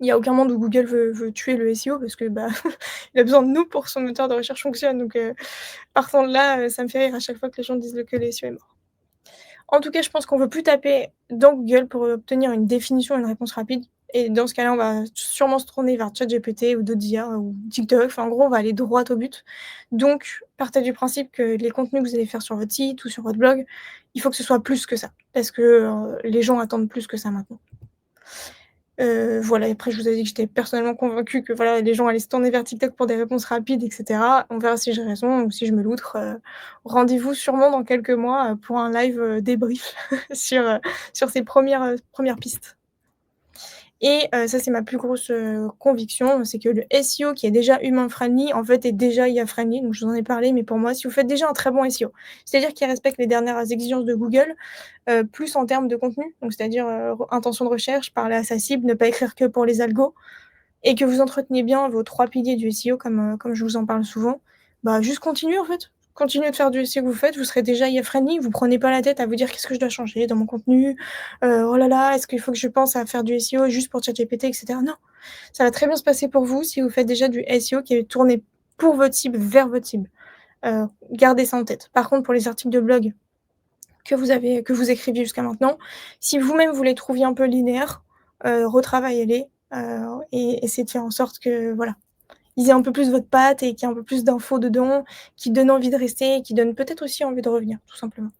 il y a aucun monde où Google veut tuer le SEO parce que, bah, il a besoin de nous pour que son moteur de recherche fonctionne. Donc partant de là, ça me fait rire à chaque fois que les gens disent que le SEO est mort. En tout cas, je pense qu'on veut plus taper dans Google pour obtenir une définition et une réponse rapide et dans ce cas-là, on va sûrement se tourner vers ChatGPT ou d'autres IA ou TikTok. Enfin, en gros, on va aller droit au but. Donc, partez du principe que les contenus que vous allez faire sur votre site ou sur votre blog, il faut que ce soit plus que ça parce que, les gens attendent plus que ça maintenant. Voilà et après je vous avais dit que j'étais personnellement convaincue que voilà, les gens allaient se tourner vers TikTok pour des réponses rapides et cetera. On verra si j'ai raison ou si je me loutre, rendez-vous sûrement dans quelques mois, pour un live, débrief sur ces premières pistes. Et ça, c'est ma plus grosse, conviction, c'est que le SEO qui est déjà human friendly, en fait, est déjà IA friendly. Donc je vous en ai parlé, mais pour moi, si vous faites déjà un très bon SEO, c'est-à-dire qui respecte les dernières exigences de Google, plus en termes de contenu, donc c'est-à-dire, intention de recherche, parler à sa cible, ne pas écrire que pour les algos et que vous entretenez bien vos 3 piliers du SEO comme je vous en parle souvent, bah, juste continuez en fait. Continuez de faire du SEO que vous faites, vous serez déjà IA friendly, vous prenez pas la tête à vous dire: «Qu'est-ce que je dois changer dans mon contenu? Oh là là, est-ce qu'il faut que je pense à faire du SEO juste pour ChatGPT?» et cetera. Non, ça va très bien se passer pour vous si vous faites déjà du SEO qui est tourné pour votre cible, vers votre cible. Gardez ça en tête. Par contre, pour les articles de blog que vous écriviez jusqu'à maintenant, si vous-même vous les trouviez un peu linéaires, retravaillez-les, et essayez de faire en sorte que, voilà, ils aient un peu plus votre patte et qu'il y ait un peu plus d'infos dedans, qui donnent envie de rester et qui donnent peut-être aussi envie de revenir, tout simplement.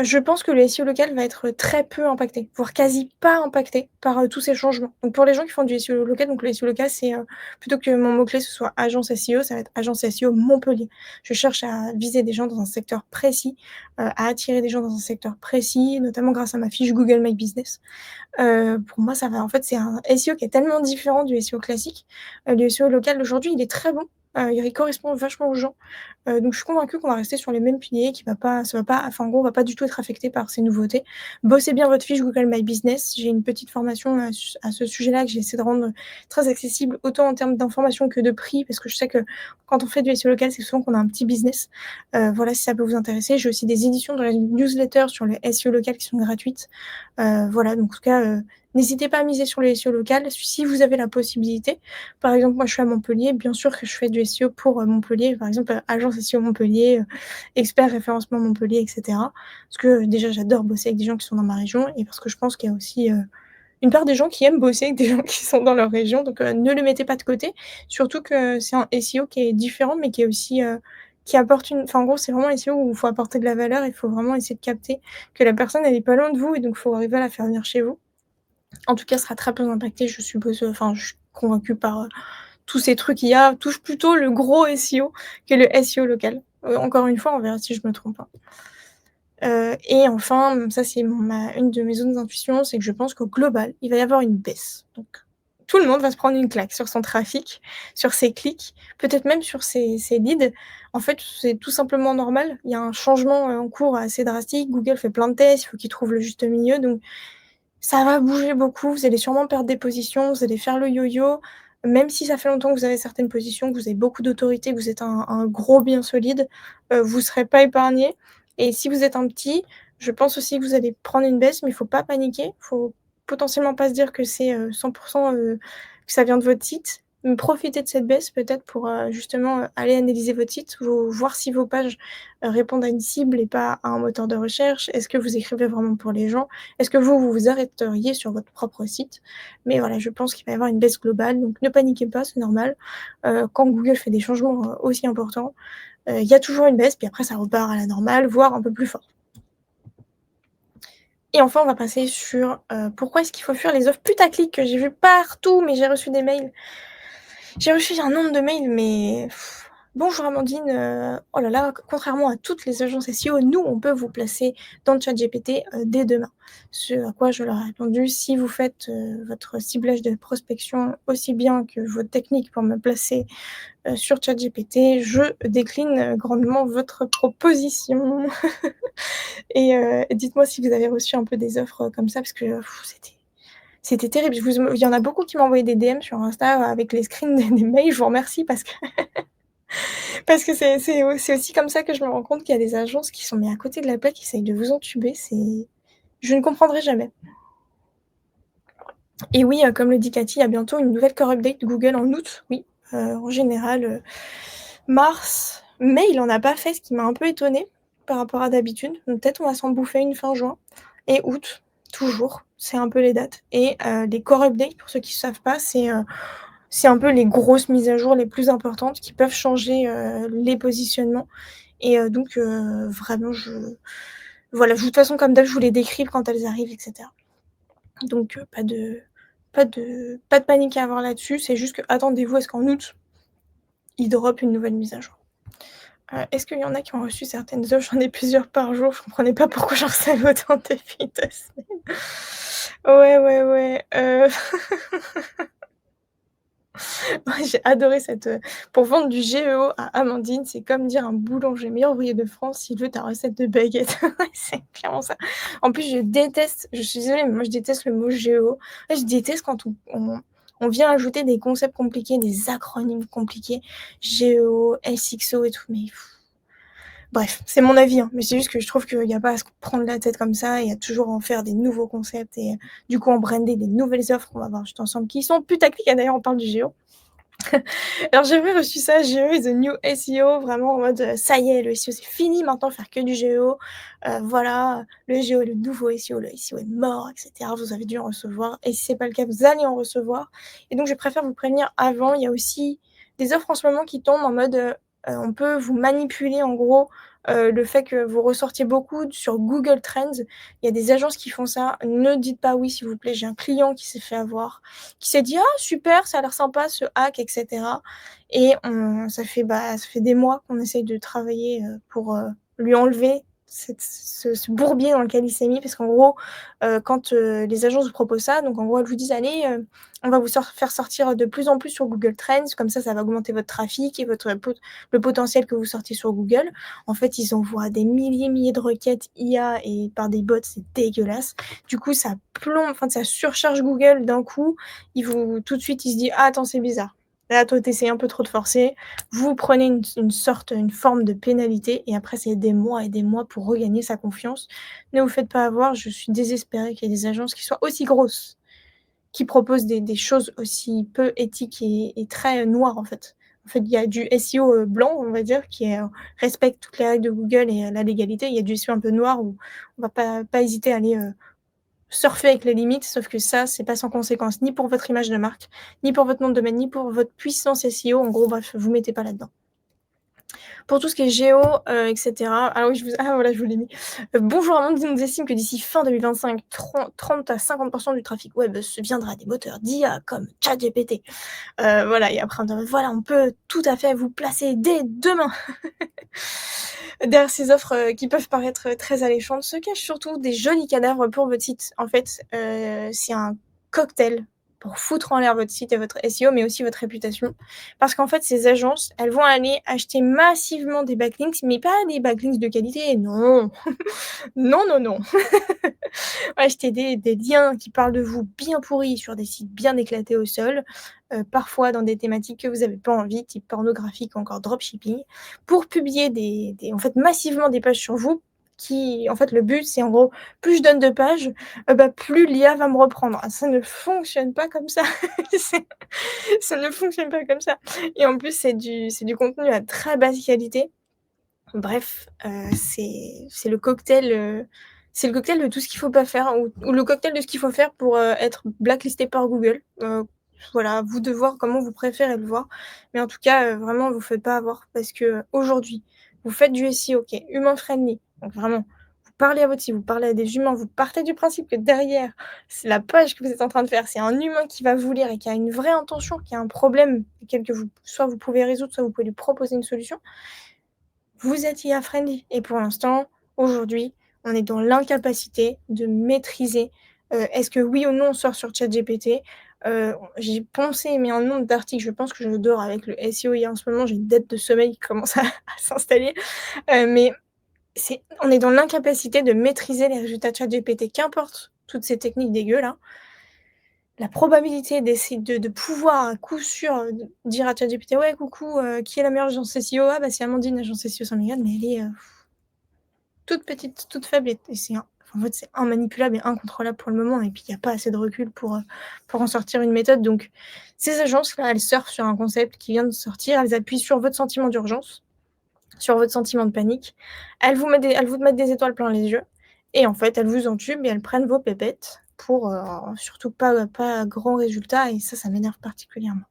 Je pense que le SEO local va être très peu impacté, voire quasi pas impacté par, tous ces changements. Donc pour les gens qui font du SEO local, donc le SEO local, c'est, plutôt que mon mot-clé ce soit agence SEO, ça va être agence SEO Montpellier. Je cherche à viser des gens dans un secteur précis, à attirer des gens dans un secteur précis, notamment grâce à ma fiche Google My Business. Pour moi, ça va en fait, c'est un SEO qui est tellement différent du SEO classique. Le SEO local d'aujourd'hui, il est très bon, il correspond vachement aux gens. Donc je suis convaincue qu'on va rester sur les mêmes piliers, qu'il va pas ça va pas enfin, en gros, on va pas du tout être affecté par ces nouveautés. Bossez bien votre fiche Google My Business. J'ai une petite formation à ce sujet-là que j'ai essayé de rendre très accessible, autant en termes d'information que de prix, parce que je sais que quand on fait du SEO local, c'est souvent qu'on a un petit business. Voilà, si ça peut vous intéresser. J'ai aussi des éditions dans la newsletter sur le SEO local qui sont gratuites. Voilà, donc en tout cas, n'hésitez pas à miser sur le SEO local si vous avez la possibilité. Par exemple, moi, je suis à Montpellier, bien sûr que je fais du SEO pour, Montpellier, par exemple, agence SEO Montpellier, expert référencement Montpellier et cetera. Parce que, déjà, j'adore bosser avec des gens qui sont dans ma région et parce que je pense qu'il y a aussi, une part des gens qui aiment bosser avec des gens qui sont dans leur région, donc ne le mettez pas de côté. Surtout que c'est un SEO qui est différent, mais qui est aussi, qui apporte une enfin, en gros, c'est vraiment un SEO où il faut apporter de la valeur, il faut vraiment essayer de capter que la personne, elle est pas loin de vous et donc il faut arriver à la faire venir chez vous. En tout cas, sera très peu impactée, je suppose, enfin, je suis convaincue par, tous ces trucs IA touchent plutôt le gros SEO que le SEO local. Encore une fois, on verra si je me trompe, hein. Et enfin, ça c'est une de mes autres intuitions, c'est que je pense qu'au global, il va y avoir une baisse. Donc tout le monde va se prendre une claque sur son trafic, sur ses clics, peut-être même sur ses leads. En fait, c'est tout simplement normal. Il y a un changement, en cours assez drastique. Google fait plein de tests, il faut qu'ils trouvent le juste milieu, donc ça va bouger beaucoup, vous allez sûrement perdre des positions, vous allez faire le yo-yo. Même si ça fait longtemps que vous avez certaines positions, que vous avez beaucoup d'autorité, que vous êtes un gros bien solide, vous serez pas épargné et si vous êtes un petit, je pense aussi que vous allez prendre une baisse, mais il faut pas paniquer. Faut potentiellement pas se dire que c'est, 100 que ça vient de votre site. Profitez de cette baisse peut-être pour, justement, aller analyser votre site, voir si vos pages, répondent à une cible et pas à un moteur de recherche. Est-ce que vous écrivez vraiment pour les gens? Est-ce que vous vous arrêteriez sur votre propre site? Mais voilà, je pense qu'il va y avoir une baisse globale, donc ne paniquez pas, c'est normal. Quand Google fait des changements, aussi importants, il y a toujours une baisse, puis après ça repart à la normale, voire un peu plus fort. Et enfin, on va passer sur, pourquoi est-ce qu'il faut fuir les offres putaclic que j'ai vues partout, mais j'ai reçu des mails. J'ai reçu un nombre de mails, mais «Bonjour Amandine, oh là là, contrairement à toutes les agences SEO, nous, on peut vous placer dans ChatGPT, dès demain». Ce à quoi je leur ai répondu: «Si vous faites, votre ciblage de prospection aussi bien que votre technique pour me placer, sur ChatGPT, je décline, grandement votre proposition et dites-moi si vous avez reçu un peu des offres, comme ça parce que, c'était terrible. Je vous il y en a beaucoup qui m'ont envoyé des DM sur Insta avec les screens des mails. Je vous remercie parce que c'est aussi comme ça que je me rends compte qu'il y a des agences qui sont mis à côté de la plaque, qui essayent de vous entuber, je ne comprendrai jamais. Et oui, comme le dit Cathy, il y a bientôt une nouvelle core update de Google en août, oui, en général, mars, mai, il en a pas fait, ce qui m'a un peu étonnée par rapport à d'habitude. Donc peut-être on va s'en bouffer une fin juin et août, toujours, c'est un peu les dates et les core updates, pour ceux qui ne savent pas, c'est un peu les grosses mises à jour les plus importantes qui peuvent changer, les positionnements et donc vraiment voilà, de toute façon comme d'hab, je vous les décris quand elles arrivent et cetera. Donc pas de panique à avoir là-dessus, c'est juste que attendez-vous à ce qu'en août, ils dropent une nouvelle mise à jour. Est-ce qu'il y en a qui ont reçu certaines offres? J'en ai plusieurs par jour, je comprenais pas pourquoi j'en recevais autant depuis 2 semaines. Ouais, ouais, ouais, ouais, j'ai adoré pour vendre du GEO à Amandine, c'est comme dire un boulanger: «Meilleur ouvrier de France, s'il veut ta recette de baguette». Ouais, c'est clairement ça. En plus, je suis désolée, mais moi je déteste le mot GEO. Ouais, je déteste quand on vient ajouter des concepts compliqués, des acronymes compliqués, GEO, SXO et tout, mais bref, c'est mon avis, hein, mais c'est juste que je trouve qu'il y a pas à se prendre la tête comme ça et à toujours en faire des nouveaux concepts et du coup en brander des nouvelles offres qu'on va voir juste ensemble qui sont putaclic. Et d'ailleurs on parle du GEO. Alors j'ai reçu ça, GEO is the new SEO, vraiment en mode, ça y est, le SEO c'est fini maintenant, faire que du GEO, voilà, le GEO est le nouveau SEO, le SEO est mort et cetera. Vous avez dû en recevoir et si c'est pas le cas, vous allez en recevoir et donc je préfère vous prévenir avant. Il y a aussi des offres en ce moment qui tombent en mode, on peut vous manipuler en gros, le fait que vous ressortiez beaucoup sur Google Trends. Il y a des agences qui font ça. Ne dites pas oui s'il vous plaît. J'ai un client qui s'est fait avoir, qui s'est dit: «Ah super, ça a l'air sympa ce hack» et cetera et ça fait des mois qu'on essaye de travailler, pour, lui enlever ce bourbier dans lequel il s'est mis. Parce qu'en gros, quand, les agences vous proposent ça, donc en gros, elles vous disent: «Allez, on va vous faire sortir de plus en plus sur Google Trends, comme ça va augmenter votre trafic et le potentiel que vous sortiez sur Google». En fait, ils envoient des milliers de requêtes IA et par des bots, c'est dégueulasse. Du coup, ça surcharge Google d'un coup. Tout de suite, il se dit: «Ah attends, c'est bizarre. Là, toi, tu essaies un peu trop de forcer». Vous prenez une forme de pénalité et après, c'est des mois et des mois pour regagner sa confiance. Ne vous faites pas avoir, je suis désespérée qu'il y ait des agences qui soient aussi grosses, qui proposent des choses aussi peu éthiques et très noires, en fait. En fait, il y a du SEO, blanc, on va dire, respecte toutes les règles de Google et la légalité. Il y a du SEO un peu noir où on va pas hésiter à aller, surfer avec les limites, sauf que ça, c'est pas sans conséquence, ni pour votre image de marque, ni pour votre nom de domaine, ni pour votre puissance SEO. En gros, bref, vous mettez pas là-dedans. Pour tout ce qui est géo, et cetera, ah oui, voilà, je vous l'ai mis. Bonjour Amandine nous estime que d'ici fin 2025, 30 à 50 du trafic web se viendra des moteurs d'IA comme ChatGPT. Voilà et après voilà, on peut tout à fait vous placer dès demain. Derrière ces offres, qui peuvent paraître, très alléchantes, se cachent surtout des jolis cadavres pour votre site. En fait, c'est un cocktail pour foutre en l'air votre site et votre SEO, mais aussi votre réputation. Parce qu'en fait, ces agences, elles vont aller acheter massivement des backlinks, mais pas des backlinks de qualité, non. Non, non, non. Acheter des liens qui parlent de vous bien pourris sur des sites bien éclatés au sol, parfois dans des thématiques que vous avez pas envie, type pornographique ou encore dropshipping, pour publier en fait, massivement des pages sur vous qui en fait, le but, c'est en gros, plus je donne de pages, plus l'IA va me reprendre. Ah, ça ne fonctionne pas comme ça. C'est Ça ne fonctionne pas comme ça et en plus, c'est du contenu à très basse qualité. Bref, c'est le cocktail de tout ce qu'il faut pas faire ou le cocktail de ce qu'il faut faire pour, être blacklisté par Google. Voilà, à vous de voir comment vous préférez le voir. Mais en tout cas, vraiment vous faites pas avoir parce qu'aujourd'hui, vous faites du SEO qui est human friendly, donc vraiment, vous parlez à votre site, vous parlez à des humains, vous partez du principe que derrière, c'est la page que vous êtes en train de faire, c'est un humain qui va vous lire et qui a une vraie intention, qui a un problème auquel que vous soit vous pouvez résoudre, soit vous pouvez lui proposer une solution, vous êtes IA friendly et pour l'instant, aujourd'hui, on est dans l'incapacité de maîtriser, est-ce que oui ou non on sort sur ChatGPT? J'ai poncé mais un nombre d'articles, je pense que je dors avec le SEO IA en ce moment, j'ai une dette de sommeil qui commence à s'installer, mais on est dans l'incapacité de maîtriser les résultats de ChatGPT. Qu'importe toutes ces techniques dégueu là, la probabilité d'essayer de pouvoir à coup sûr, dire à ChatGPT: «Ouais coucou, qui est la meilleure agence SEO?» «Ah bah c'est Amandine, agence SEO Saint-Mégan», mais elle est, toute petite, toute faible et en fait, c'est immanipulable et incontrôlable pour le moment et puis il y a pas assez de recul pour en sortir une méthode donc ces agences-là, elles surfent sur un concept qui vient de sortir, elles appuient sur votre sentiment d'urgence, sur votre sentiment de panique. Elles vous mettent des étoiles plein les yeux et en fait, elles vous entubent et elles prennent vos pépettes pour, surtout pas grand résultat et ça m'énerve particulièrement.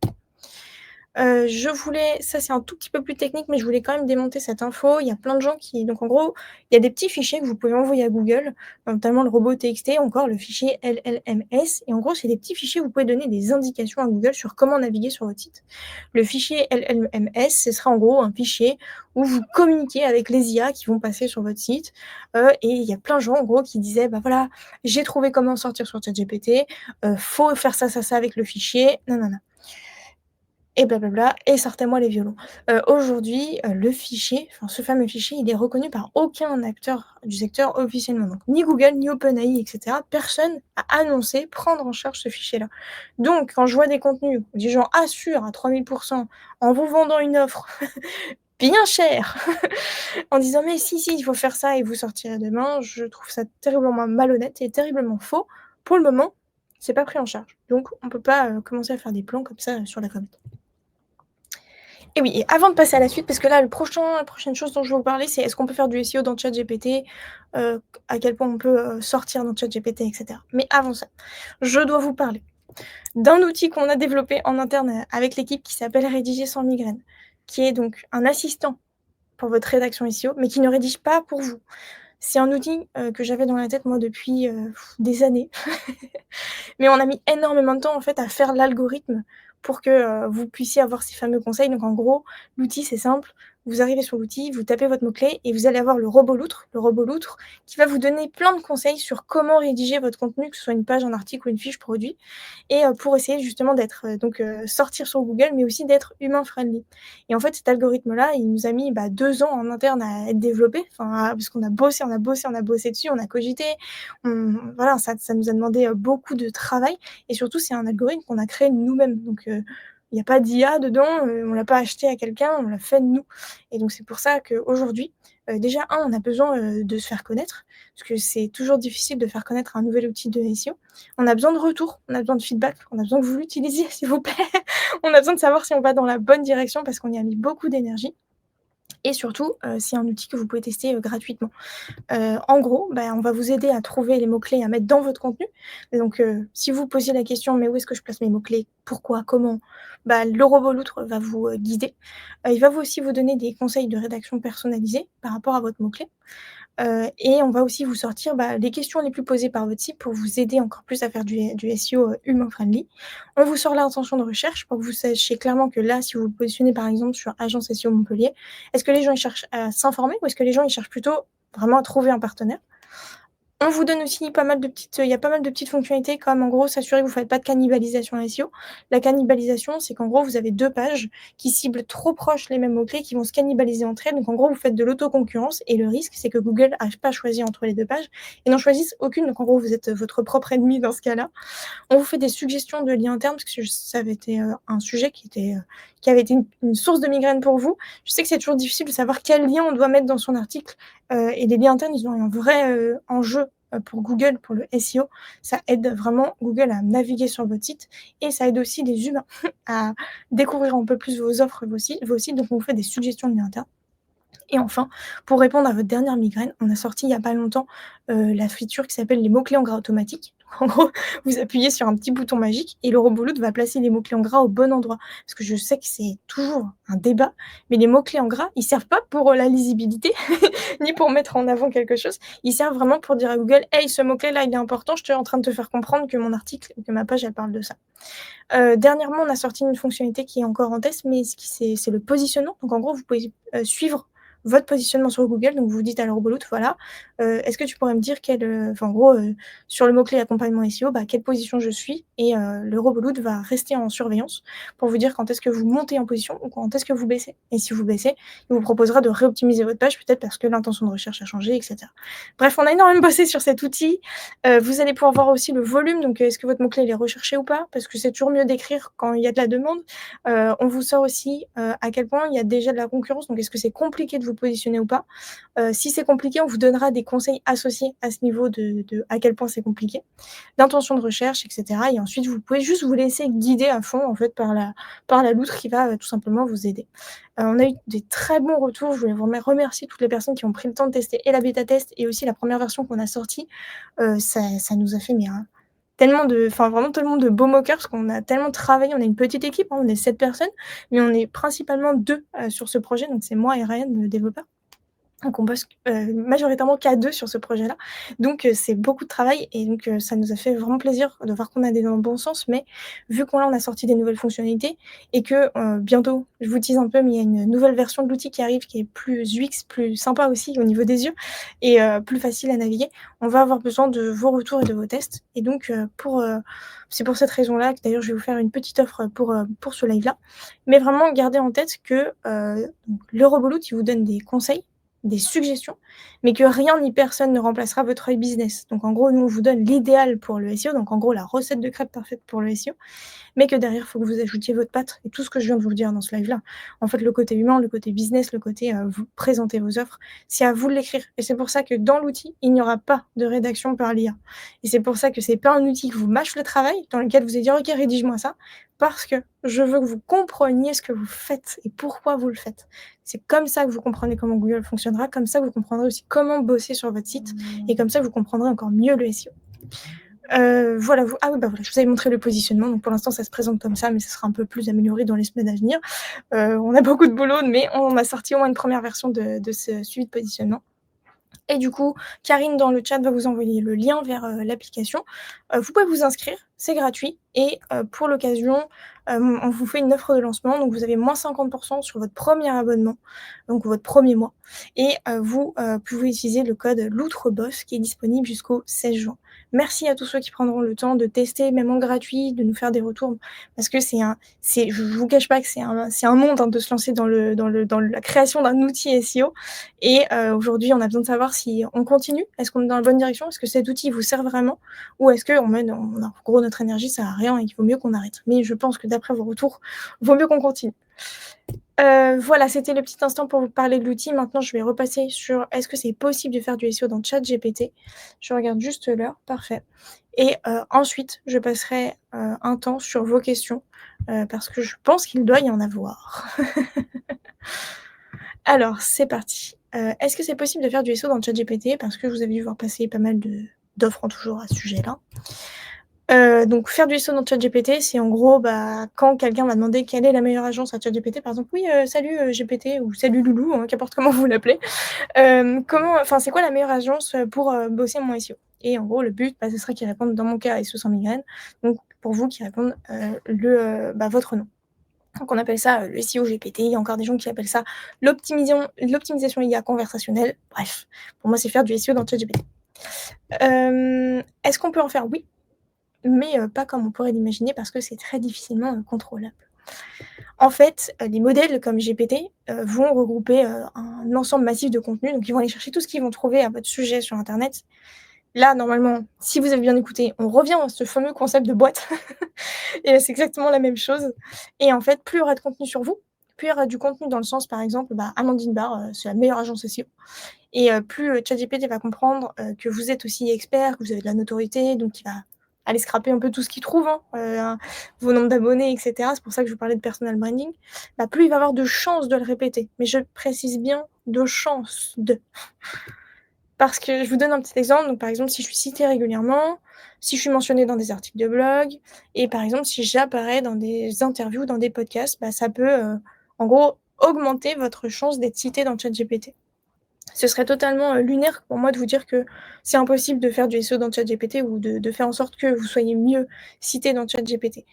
Je voulais ça c'est un tout petit peu plus technique, mais je voulais quand même démonter cette info. Il y a plein de gens qui donc en gros, il y a des petits fichiers que vous pouvez envoyer à Google, notamment le robot TXT, encore le fichier LLMS et en gros, c'est des petits fichiers où vous pouvez donner des indications à Google sur comment naviguer sur votre site. Le fichier LLMS, ce sera en gros un fichier où vous communiquez avec les IA qui vont passer sur votre site, et il y a plein de gens en gros qui disaient: «Bah voilà, j'ai trouvé comment sortir sur ChatGPT, faut faire ça, ça, ça avec le fichier, nanana». Et blablabla et sortez-moi les violons. Aujourd'hui, le fichier, enfin ce fameux fichier, il est reconnu par aucun acteur du secteur officiellement. Donc ni Google, ni OpenAI et cetera, personne a annoncé prendre en charge ce fichier-là. Donc quand je vois des contenus où des gens assurent à 3000 en vous vendant une offre bien chère, en disant: «Mais si, si, il faut faire ça et vous sortirez demain», je trouve ça terriblement malhonnête et terriblement faux. Pour le moment, c'est pas pris en charge. Donc on peut pas, commencer à faire des plans comme ça, sur la comète. Et oui, et avant de passer à la suite, parce que là, la prochaine chose dont je vais vous parler, c'est est-ce qu'on peut faire du SEO dans ChatGPT? À quel point on peut, sortir dans ChatGPT et cetera. Mais avant ça, je dois vous parler d'un outil qu'on a développé en interne, avec l'équipe qui s'appelle Rédiger sans migraine, qui est donc un assistant pour votre rédaction SEO, mais qui ne rédige pas pour vous. C'est un outil, que j'avais dans la tête moi depuis, des années. Mais on a mis énormément de temps en fait à faire l'algorithme pour que, vous puissiez avoir ces fameux conseils. Donc en gros, l'outil c'est simple, vous arrivez sur l'outil, vous tapez votre mot-clé et vous allez avoir le robot loutre qui va vous donner plein de conseils sur comment rédiger votre contenu, que ce soit une page, un article ou une fiche produit et pour essayer justement d'être, sortir sur Google, mais aussi d'être humain friendly et en fait, cet algorithme-là, il nous a mis, 2 ans en interne à être développé, enfin, parce qu'on a bossé, on a bossé, on a bossé dessus, on a cogité, voilà, ça nous a demandé, beaucoup de travail et surtout, c'est un algorithme qu'on a créé nous-mêmes donc il y a pas d'IA dedans, on l'a pas acheté à quelqu'un, on l'a fait nous et donc c'est pour ça qu'aujourd'hui, déjà on a besoin, de se faire connaître parce que c'est toujours difficile de faire connaître un nouvel outil de SEO. On a besoin de retours, on a besoin de feedback, on a besoin que vous l'utilisiez s'il vous plaît. On a besoin de savoir si on va dans la bonne direction parce qu'on y a mis beaucoup d'énergie et surtout, c'est un outil que vous pouvez tester, gratuitement. En gros, on va vous aider à trouver les mots-clés à mettre dans votre contenu. Et donc, si vous posiez la question: «Mais où est-ce que je place mes mots-clés? Pourquoi? Comment?» le robot loutre va vous, guider. Il va vous aussi vous donner des conseils de rédaction personnalisés par rapport à votre mot-clé. Et on va aussi vous sortir, les questions les plus posées par votre site pour vous aider encore plus à faire du SEO, human friendly. On vous sort l'intention de recherche pour que vous sachiez clairement que là, si vous vous positionnez par exemple sur agence SEO Montpellier, est-ce que les gens ils cherchent à s'informer ou est-ce que les gens ils cherchent plutôt vraiment à trouver un partenaire? On vous donne aussi pas mal de petites, il y a pas mal de petites fonctionnalités comme en gros s'assurer que vous faites pas de cannibalisation SEO. La cannibalisation, c'est qu'en gros vous avez 2 pages qui ciblent trop proches les mêmes mots-clés qui vont se cannibaliser entre elles. Donc en gros vous faites de l'autoconcurrence et le risque c'est que Google n'arrive pas à choisir entre les 2 pages et n'en choisisse aucune. Donc en gros vous êtes, votre propre ennemi dans ce cas-là. On vous fait des suggestions de liens internes parce que ça avait été, un sujet qui avait été une source de migraine pour vous. Je sais que c'est toujours difficile de savoir quel lien on doit mettre dans son article, et les liens internes, ils ont un vrai, enjeu, pour Google, pour le SEO. Ça aide vraiment Google à naviguer sur votre site et ça aide aussi les humains à découvrir un peu plus vos offres, vos sites, donc on vous fait des suggestions de liens internes. Et enfin, pour répondre à votre dernière migraine, on a sorti il y a pas longtemps, la feature qui s'appelle les mots-clés en gras automatique. En gros, vous appuyez sur un petit bouton magique et le Roboloot va placer les mots-clés en gras au bon endroit. Parce que je sais que c'est toujours un débat, mais les mots-clés en gras, ils servent pas pour, la lisibilité, ni pour mettre en avant quelque chose. Ils servent vraiment pour dire à Google: «Hey, ce mot-clé-là, il est important, je suis en train de te faire comprendre que mon article ou que ma page, elle parle de ça». Dernièrement, on a sorti une fonctionnalité qui est encore en test, mais ce qui c'est le positionnement. Donc en gros, vous pouvez, suivre votre positionnement sur Google. Donc vous dites à Roboloot: «Voilà, est-ce que tu pourrais me dire quel, enfin en gros, sur le mot-clé accompagnement SEO, bah, quelle position je suis?» Et le Roboloot va rester en surveillance pour vous dire quand est-ce que vous montez en position ou quand est-ce que vous baissez. Et si vous baissez, il vous proposera de réoptimiser votre page, peut-être parce que l'intention de recherche a changé et cetera. Bref, on a énormément bossé sur cet outil. Vous allez pouvoir voir aussi le volume, donc est-ce que votre mot-clé il est recherché ou pas? Parce que c'est toujours mieux d'écrire quand il y a de la demande. On vous sort aussi, à quel point il y a déjà de la concurrence, donc est-ce que c'est compliqué de vous positionner ou pas? Si c'est compliqué, on vous donnera des conseils associés à ce niveau de à quel point c'est compliqué, d'intention de recherche et cetera. Et ensuite vous pouvez juste vous laisser guider à fond en fait par la loutre qui va, tout simplement vous aider. On a eu des très bons retours. Je voulais vraiment remercier toutes les personnes qui ont pris le temps de tester et la bêta test et aussi la première version qu'on a sortie. Ça nous a fait mais tellement de enfin vraiment tellement de beaux mockers parce qu'on a tellement travaillé. On est une petite équipe, hein, on est 7 personnes, mais on est principalement 2 sur ce projet, donc c'est moi et Ryan, le développeur. Donc on bosse, majoritairement qu'à 2 sur ce projet-là. Donc c'est beaucoup de travail et donc ça nous a fait vraiment plaisir de voir qu'on allait dans le bon sens. Mais vu qu'on là, on a sorti des nouvelles fonctionnalités et que, bientôt, je vous tease un peu, mais il y a une nouvelle version de l'outil qui arrive qui est plus UX, plus sympa aussi au niveau des yeux et plus facile à naviguer. On va avoir besoin de vos retours et de vos tests et donc c'est pour cette raison-là que d'ailleurs je vais vous faire une petite offre pour ce live-là. Mais vraiment gardez en tête que, donc le Roboloot, il vous donne des conseils, des suggestions, mais que rien ni personne ne remplacera votre œil business. Donc en gros, nous, on vous donne l'idéal pour le SEO, donc en gros, la recette de crêpes parfaite pour le SEO, mais que derrière, il faut que vous ajoutiez votre patte et tout ce que je viens de vous dire dans ce live-là. En fait, le côté humain, le côté business, le côté vous présenter vos offres, c'est à vous de l'écrire. Et c'est pour ça que dans l'outil, il n'y aura pas de rédaction par l'IA. Et c'est pour ça que c'est pas un outil qui vous mâche le travail, dans lequel vous allez dire, OK, rédige-moi ça, parce que je veux que vous compreniez ce que vous faites et pourquoi vous le faites. C'est comme ça que vous comprenez comment Google fonctionnera, comme ça que vous comprendrez aussi comment bosser sur votre site, et comme ça vous comprendrez encore mieux le SEO. Voilà, vous ah oui, bah, voilà, je vous avais montré le positionnement, donc pour l'instant ça se présente comme ça, mais ça sera un peu plus amélioré dans les semaines à venir. On a beaucoup de boulot, mais on a sorti au moins une première version de ce suivi de positionnement. Et du coup, Karine dans le chat va vous envoyer le lien vers, l'application. Vous pouvez vous inscrire, c'est gratuit et pour l'occasion, on vous fait une offre de lancement, donc vous avez moins 50 sur votre premier abonnement, donc votre premier mois et vous, pouvez utiliser le code LOUTREBOSS qui est disponible jusqu'au 16 juin. Merci à tous ceux qui prendront le temps de tester, même en gratuit, de nous faire des retours parce que je vous cache pas que c'est un monde, hein, de se lancer dans la création d'un outil SEO et aujourd'hui, on a besoin de savoir si on continue. Est-ce qu'on est dans la bonne direction? Est-ce que cet outil vous sert vraiment? Ou est-ce qu'on met en gros, notre énergie sert à rien et qu'il vaut mieux qu'on arrête? Mais je pense que d'après vos retours, vaut mieux qu'on continue. Voilà, c'était le petit instant pour vous parler de l'outil. Maintenant, je vais repasser sur est-ce que c'est possible de faire du SEO dans ChatGPT? Je regarde juste l'heure, parfait et ensuite, je passerai, un temps sur vos questions, parce que je pense qu'il doit y en avoir. Alors, c'est parti. Est-ce que c'est possible de faire du SEO dans ChatGPT? Parce que vous avez dû voir passer pas mal d'offres en tout genre à ce sujet-là. Donc faire du SEO dans ChatGPT, c'est en gros, bah, quand quelqu'un va demander quelle est la meilleure agence à ChatGPT, par exemple: «Oui, salut, GPT» ou «Salut Loulou», hein, qu'importe comment vous l'appelez. C'est quoi la meilleure agence, pour, bosser mon SEO? Et en gros, le but, bah, ce serait qu'ils répondent, dans mon cas, SEO sans migraine, donc pour vous, qu'ils répondent, votre nom. Donc on appelle ça, le SEO GPT. Il y a encore des gens qui appellent ça l'optimisation IA conversationnelle. Bref, pour moi, c'est faire du SEO dans ChatGPT. Est-ce qu'on peut en faire? Oui, mais pas comme on pourrait l'imaginer parce que c'est très difficilement, contrôlable. En fait, les modèles comme GPT, vont regrouper, un ensemble massif de contenus, donc ils vont aller chercher tout ce qu'ils vont trouver à votre sujet sur internet. Là, normalement, si vous avez bien écouté, on revient à ce fameux concept de boîte et c'est exactement la même chose et en fait, plus il y aura de contenu sur vous, plus il y aura du contenu dans le sens, par exemple, bah, Amandine Barr, c'est la meilleure agence SEO et plus, ChatGPT va comprendre, que vous êtes aussi expert, que vous avez de la notoriété, donc il va aller scraper un peu tout ce qu'il trouve, hein, vos nombres d'abonnés et cetera. C'est pour ça que je vous parlais de personal branding. Bah, plus il va avoir de chances de le répéter, mais je précise bien de chances de. Parce que je vous donne un petit exemple, donc par exemple, si je suis citée régulièrement, si je suis mentionnée dans des articles de blog et par exemple, si j'apparais dans des interviews, dans des podcasts, bah, ça peut, en gros, augmenter votre chance d'être cité dans ChatGPT. Ce serait totalement, lunaire pour moi de vous dire que c'est impossible de faire du SEO dans ChatGPT ou de faire en sorte que vous soyez mieux cité dans ChatGPT.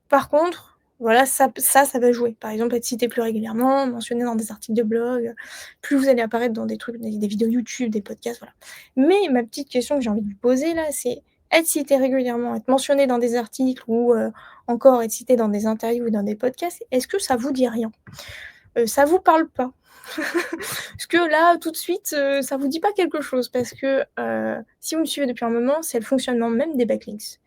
Par contre, voilà, ça va jouer. Par exemple, être cité plus régulièrement, mentionné dans des articles de blog, plus vous allez apparaître dans des trucs, des vidéos YouTube, des podcasts, voilà. Mais ma petite question que j'ai envie de vous poser là, c'est être cité régulièrement, être mentionné dans des articles ou, encore être cité dans des interviews ou dans des podcasts, est-ce que ça vous dit rien? Ça vous parle pas? Est-ce que là, tout de suite, ça vous dit pas quelque chose? Parce que, si vous me suivez depuis un moment, c'est le fonctionnement même des backlinks.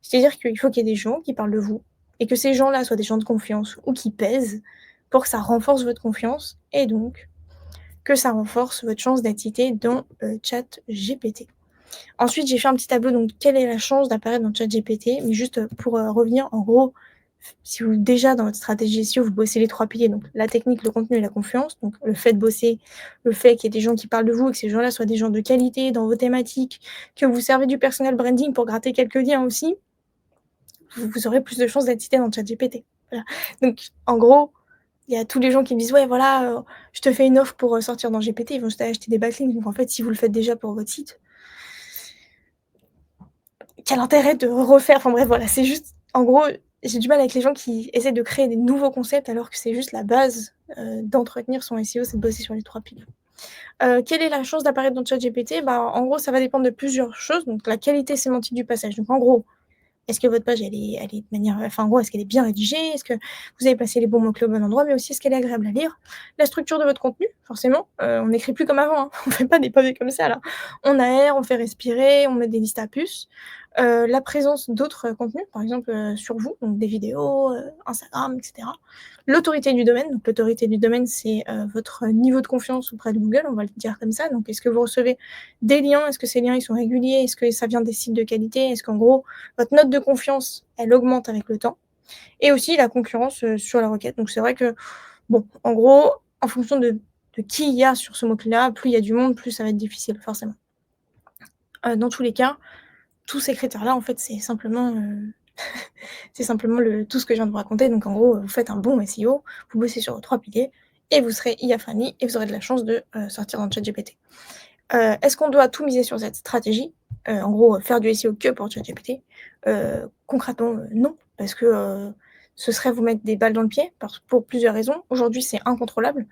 C'est-à-dire qu'il faut qu'il y ait des gens qui parlent de vous et que ces gens-là soient des gens de confiance ou qui pèsent pour que ça renforce votre confiance et donc que ça renforce votre chance d'être cité dans, ChatGPT. Ensuite, j'ai fait un petit tableau, donc quelle est la chance d'apparaître dans ChatGPT? Mais juste, pour, revenir, en gros, si vous déjà dans votre stratégie SEO, vous bossez les 3 piliers, donc la technique, le contenu et la confiance, donc le fait de bosser, le fait qu'il y ait des gens qui parlent de vous et que ces gens-là soient des gens de qualité dans vos thématiques, que vous servez du personal branding pour gratter quelques liens aussi, vous aurez plus de chances d'être cité dans ChatGPT. Voilà. Donc en gros, il y a tous les gens qui me disent: «Ouais, voilà, je te fais une offre pour, sortir dans GPT», ils vont juste aller acheter des backlinks. Donc en fait, si vous le faites déjà pour votre site, quel intérêt de refaire? Enfin bref, voilà, c'est juste en gros, j'ai du mal avec les gens qui essaient de créer des nouveaux concepts alors que c'est juste la base, d'entretenir son SEO, c'est de bosser sur les 3 piliers. Quelle est la chance d'apparaître dans ChatGPT? Bah, en gros, ça va dépendre de plusieurs choses, donc la qualité sémantique du passage. Donc en gros, est-ce que votre page, elle est de manière, enfin, en gros, est-ce qu'elle est bien rédigée? Est-ce que vous avez placé les bons mots-clés au bon endroit? Mais aussi, est-ce qu'elle est agréable à lire? La structure de votre contenu, forcément, on n'écrit plus comme avant, hein. On fait pas des pavés comme ça, là. On aère, on fait respirer, on met des listes à puces. La présence d'autres, contenus, par exemple, sur vous, donc des vidéos, Instagram et cetera. L'autorité du domaine, donc l'autorité du domaine, c'est, votre niveau de confiance auprès de Google, on va le dire comme ça. Donc est-ce que vous recevez des liens? Est-ce que ces liens, ils sont réguliers? Est-ce que ça vient des sites de qualité? Est-ce qu'en gros, votre note de confiance, elle augmente avec le temps? Et aussi la concurrence, sur la requête. Donc c'est vrai que, bon, en gros, en fonction de qui il y a sur ce mot-clé-là, plus il y a du monde, plus ça va être difficile, forcément. Dans tous les cas, tous ces critères-là, en fait, c'est simplement le tout ce que je viens de vous raconter. Donc en gros, vous faites un bon SEO, vous bossez sur vos 3 piliers et vous serez IA friendly et vous aurez de la chance de, sortir dans ChatGPT. Est-ce qu'on doit tout miser sur cette stratégie? En gros, faire du SEO que pour ChatGPT? Concrètement, non, parce que, ce serait vous mettre des balles dans le pied pour plusieurs raisons. Aujourd'hui, c'est incontrôlable.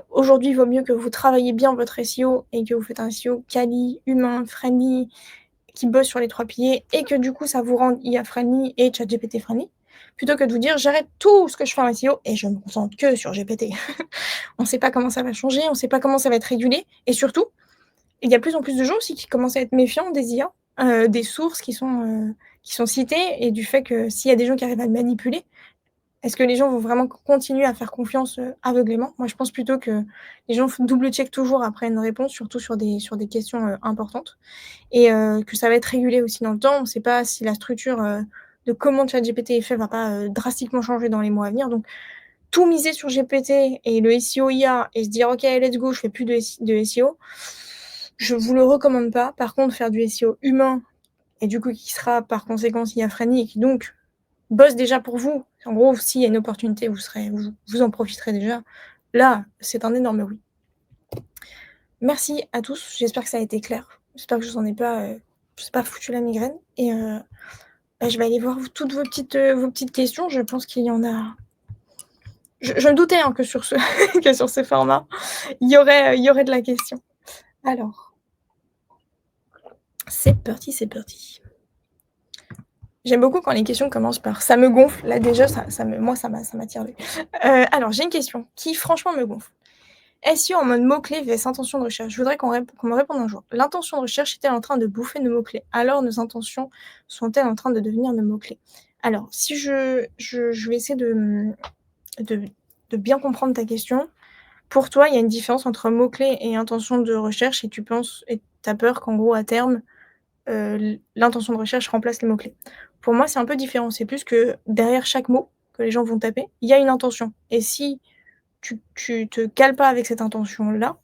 Aujourd'hui, il vaut mieux que vous travaillez bien votre SEO et que vous faites un SEO quali, humain, friendly, qui bosse sur les 3 piliers et que du coup, ça vous rende IA friendly et ChatGPT friendly, plutôt que de vous dire: «J'arrête tout ce que je fais en SEO et je me concentre que sur GPT». On ne sait pas comment ça va changer, on ne sait pas comment ça va être régulé et surtout, il y a de plus en plus de gens aussi qui commencent à être méfiants des IA, des sources qui sont citées et du fait que s'il y a des gens qui arrivent à le manipuler, est-ce que les gens vont vraiment continuer à faire confiance, aveuglément? Moi, je pense plutôt que les gens f double check toujours après une réponse, surtout sur des questions, importantes et que ça va être régulé aussi dans le temps. On ne sait pas si la structure, de comment ChatGPT est fait va pas, drastiquement changer dans les mois à venir. Donc tout miser sur GPT et le SEO IA et se dire: «OK, let's go, je fais plus de SEO», je vous le recommande pas. Par contre, faire du SEO humain et du coup qui sera par conséquent IA friendly et qui donc bosse déjà pour vous, en gros, s'il y a une opportunité, vous en profiterez déjà. Là, c'est un énorme oui. Merci à tous, j'espère que ça a été clair. J'espère que je vous en ai pas, je vous ai pas foutu la migraine et bah, je vais aller voir vos petites questions. Je pense qu'il y en a je me doutais, hein, que sur ce que sur ce format, il y aurait de la question. Alors, c'est parti, c'est parti. J'aime beaucoup quand les questions commencent par: «Ça me gonfle», là déjà ça me moi ça m'attire l'œil. Alors j'ai une question qui franchement me gonfle. SEO en mode mots-clés vs intention de recherche. Je voudrais qu'on me réponde un jour. L'intention de recherche est-elle en train de bouffer nos mots-clés? Alors nos intentions sont-elles en train de devenir nos mots-clés? Alors si je vais essayer de de bien comprendre ta question. Pour toi, il y a une différence entre mots-clés et intention de recherche et tu penses et tu as peur qu'en gros à terme, l'intention de recherche remplace les mots-clés. Pour moi, c'est un peu différent. C'est plus que derrière chaque mot que les gens vont taper, il y a une intention et si tu te cales pas avec cette intention-là,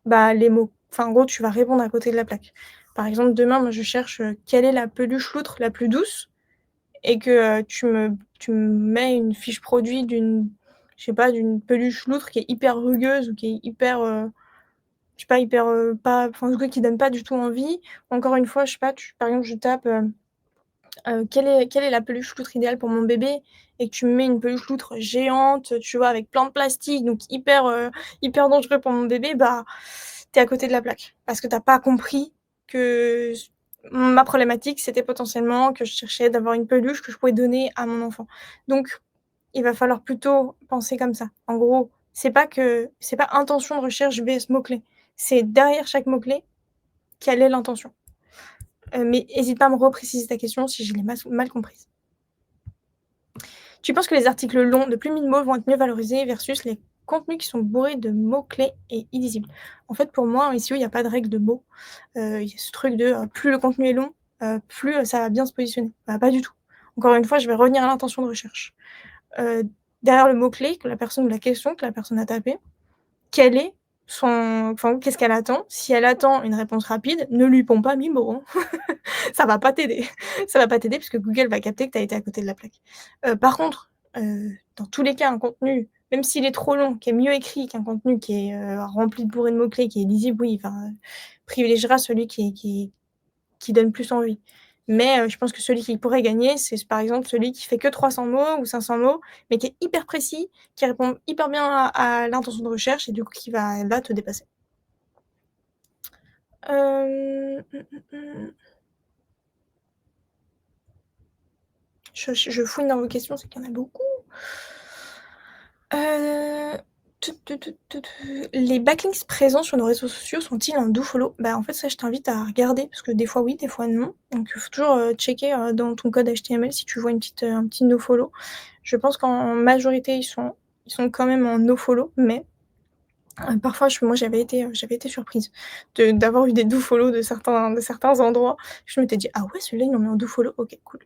bah, les mots enfin, en gros, tu vas répondre à côté de la plaque. Par exemple, demain, moi, je cherche, quelle est la peluche loutre la plus douce et que, tu me mets une fiche produit d'une je sais pas, d'une peluche loutre qui est hyper rugueuse ou qui est hyper, je sais pas, hyper, pas enfin, en tout cas, qui donne pas du tout envie. Encore une fois, je sais pas, par exemple, je tape, quelle est la peluche loutre idéale pour mon bébé et que tu me mets une peluche loutre géante, tu vois, avec plein de plastique, donc hyper dangereux pour mon bébé, bah, tu es à côté de la plaque. Parce que tu as pas compris que ma problématique, c'était potentiellement que je cherchais d'avoir une peluche que je pouvais donner à mon enfant. Donc il va falloir plutôt penser comme ça. En gros, c'est pas intention de recherche vs mot-clé. C'est derrière chaque mot-clé, quelle est l'intention? Mais hésite pas à me repréciser ta question si je l'ai mal comprise. Tu penses que les articles longs de plus de 1000 mots vont être mieux valorisés versus les contenus qui sont bourrés de mots-clés et illisibles? En fait, pour moi, en SEO, il y a pas de règle de mots. Il y a ce truc de, plus le contenu est long, plus, ça va bien se positionner. Bah, pas du tout. Encore une fois, je vais revenir à l'intention de recherche. Heu, Derrière le mot-clé que la personne ou la question que la personne a tapée, quel est qu'est-ce qu'elle attend? Si elle attend une réponse rapide, ne lui ponds pas 1000 mots, hein. Ça va pas t'aider. Ça va pas t'aider puisque Google va capter que tu as été à côté de la plaque. Par contre, dans tous les cas, un contenu, même s'il est trop long, qui est mieux écrit qu'un contenu qui est, rempli de bourré de mots-clés, qui est lisible, oui, enfin, privilégiera celui qui donne plus envie. Mais, je pense que celui qui pourrait gagner, c'est par exemple celui qui fait que 300 mots ou 500 mots, mais qui est hyper précis, qui répond hyper bien à l'intention de recherche et du coup qui va là te dépasser. Mmh, mmh, mmh. Je fouine dans vos questions, c'est qu'il y en a beaucoup. Les backlinks présents sur nos réseaux sociaux sont-ils un do follow? Bah, en fait, ça, je t'invite à regarder parce que des fois oui, des fois non. Donc il faut toujours, checker, dans ton code HTML si tu vois un petit no follow. Je pense qu'en majorité, ils sont quand même en no follow, mais parfois moi j'avais été surprise d'avoir eu des do follow de certains endroits. Je m'étais dit: «Ah ouais, celui-là, il en met en do follow, OK, cool».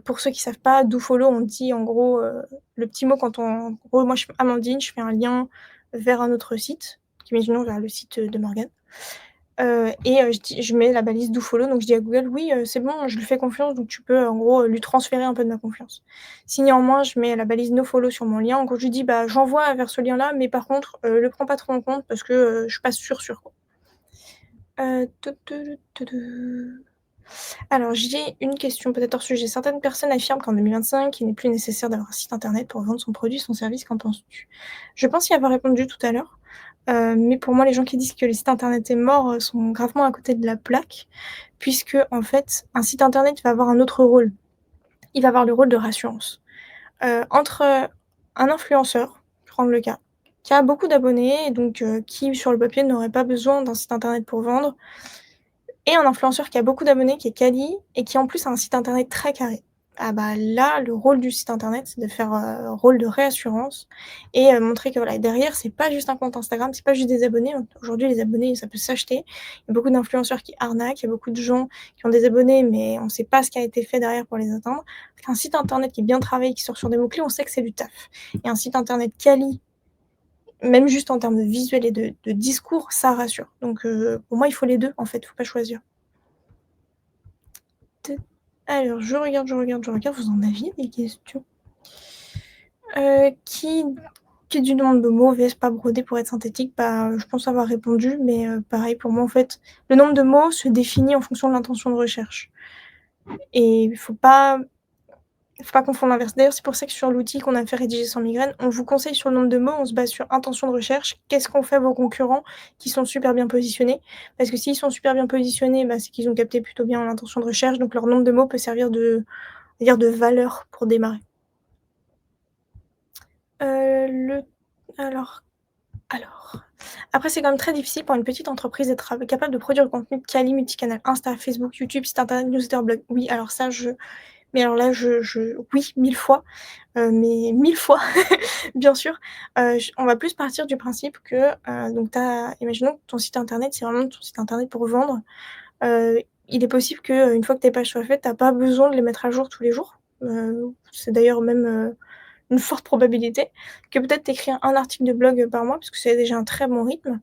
Pour ceux qui savent pas, do follow, on dit en gros, le petit mot quand en gros, moi, Amandine, je fais un lien vers un autre site, imaginons vers le site, de Morgane, et je mets la balise do follow, donc je dis à Google: «Oui, c'est bon, je lui fais confiance, donc tu peux, en gros, lui transférer un peu de ma confiance». Si néanmoins je mets la balise no follow sur mon lien, en gros, je lui dis: «Bah, j'envoie vers ce lien-là, mais par contre, le prends pas trop en compte parce que, je suis pas sûre, quoi». Alors, j'ai une question peut-être hors sujet. Certaines personnes affirment qu'en 2025, il n'est plus nécessaire d'avoir un site internet pour vendre son produit, son service. Qu'en penses-tu? Je pense y avoir répondu tout à l'heure, mais pour moi, les gens qui disent que le site internet est mort, sont gravement à côté de la plaque, puisque en fait, un site internet va avoir un autre rôle. Il va avoir le rôle de rassurance. Entre, un influenceur, je vais prendre le cas, qui a beaucoup d'abonnés et donc qui, sur le papier, n'aurait pas besoin d'un site internet pour vendre, et un influenceur qui a beaucoup d'abonnés, qui est quali et qui en plus a un site internet très carré. Ah bah là, le rôle du site internet, c'est de faire, rôle de réassurance et montrer que voilà, derrière, c'est pas juste un compte Instagram, c'est pas juste des abonnés. Aujourd'hui, les abonnés, ça peut s'acheter. Il y a beaucoup d'influenceurs qui arnaquent, il y a beaucoup de gens qui ont des abonnés, mais on sait pas ce qui a été fait derrière pour les atteindre. Un site internet qui est bien travaillé, qui sort sur des mots-clés, on sait que c'est du taf. Et un site internet quali, même juste en termes de visuel et de discours, ça rassure. Donc pour moi, il faut les 2 en fait, faut pas choisir. Alors, je regarde, vous en aviez des questions? Qui du nombre de mots vs pas brodé pour être synthétique? Bah, je pense avoir répondu, mais pareil pour moi, en fait, le nombre de mots se définit en fonction de l'intention de recherche et il faut pas confondre l'inverse. D'ailleurs, c'est pour ça que sur l'outil qu'on a fait rédiger sans migraine, on vous conseille sur le nombre de mots, on se base sur intention de recherche. Qu'est-ce qu'ont fait vos concurrents qui sont super bien positionnés? Parce que s'ils sont super bien positionnés, bah, c'est qu'ils ont capté plutôt bien l'intention de recherche, donc leur nombre de mots peut servir de valeur pour démarrer. Le alors alors, après c'est quand même très difficile pour une petite entreprise d'être capable de produire du contenu quali multicanal, Insta, Facebook, YouTube, site internet, newsletter, blog. Oui, alors ça mais alors là oui, 1000 fois, mais 1000 fois, bien sûr. On va plus partir du principe que, donc imaginons que ton site internet, c'est vraiment ton site internet pour vendre. Il est possible qu'une fois que tes pages soient faites, tu as pas besoin de les mettre à jour tous les jours. C'est d'ailleurs même, une forte probabilité que peut-être tu écris un article de blog par mois, parce que c'est déjà un très bon rythme.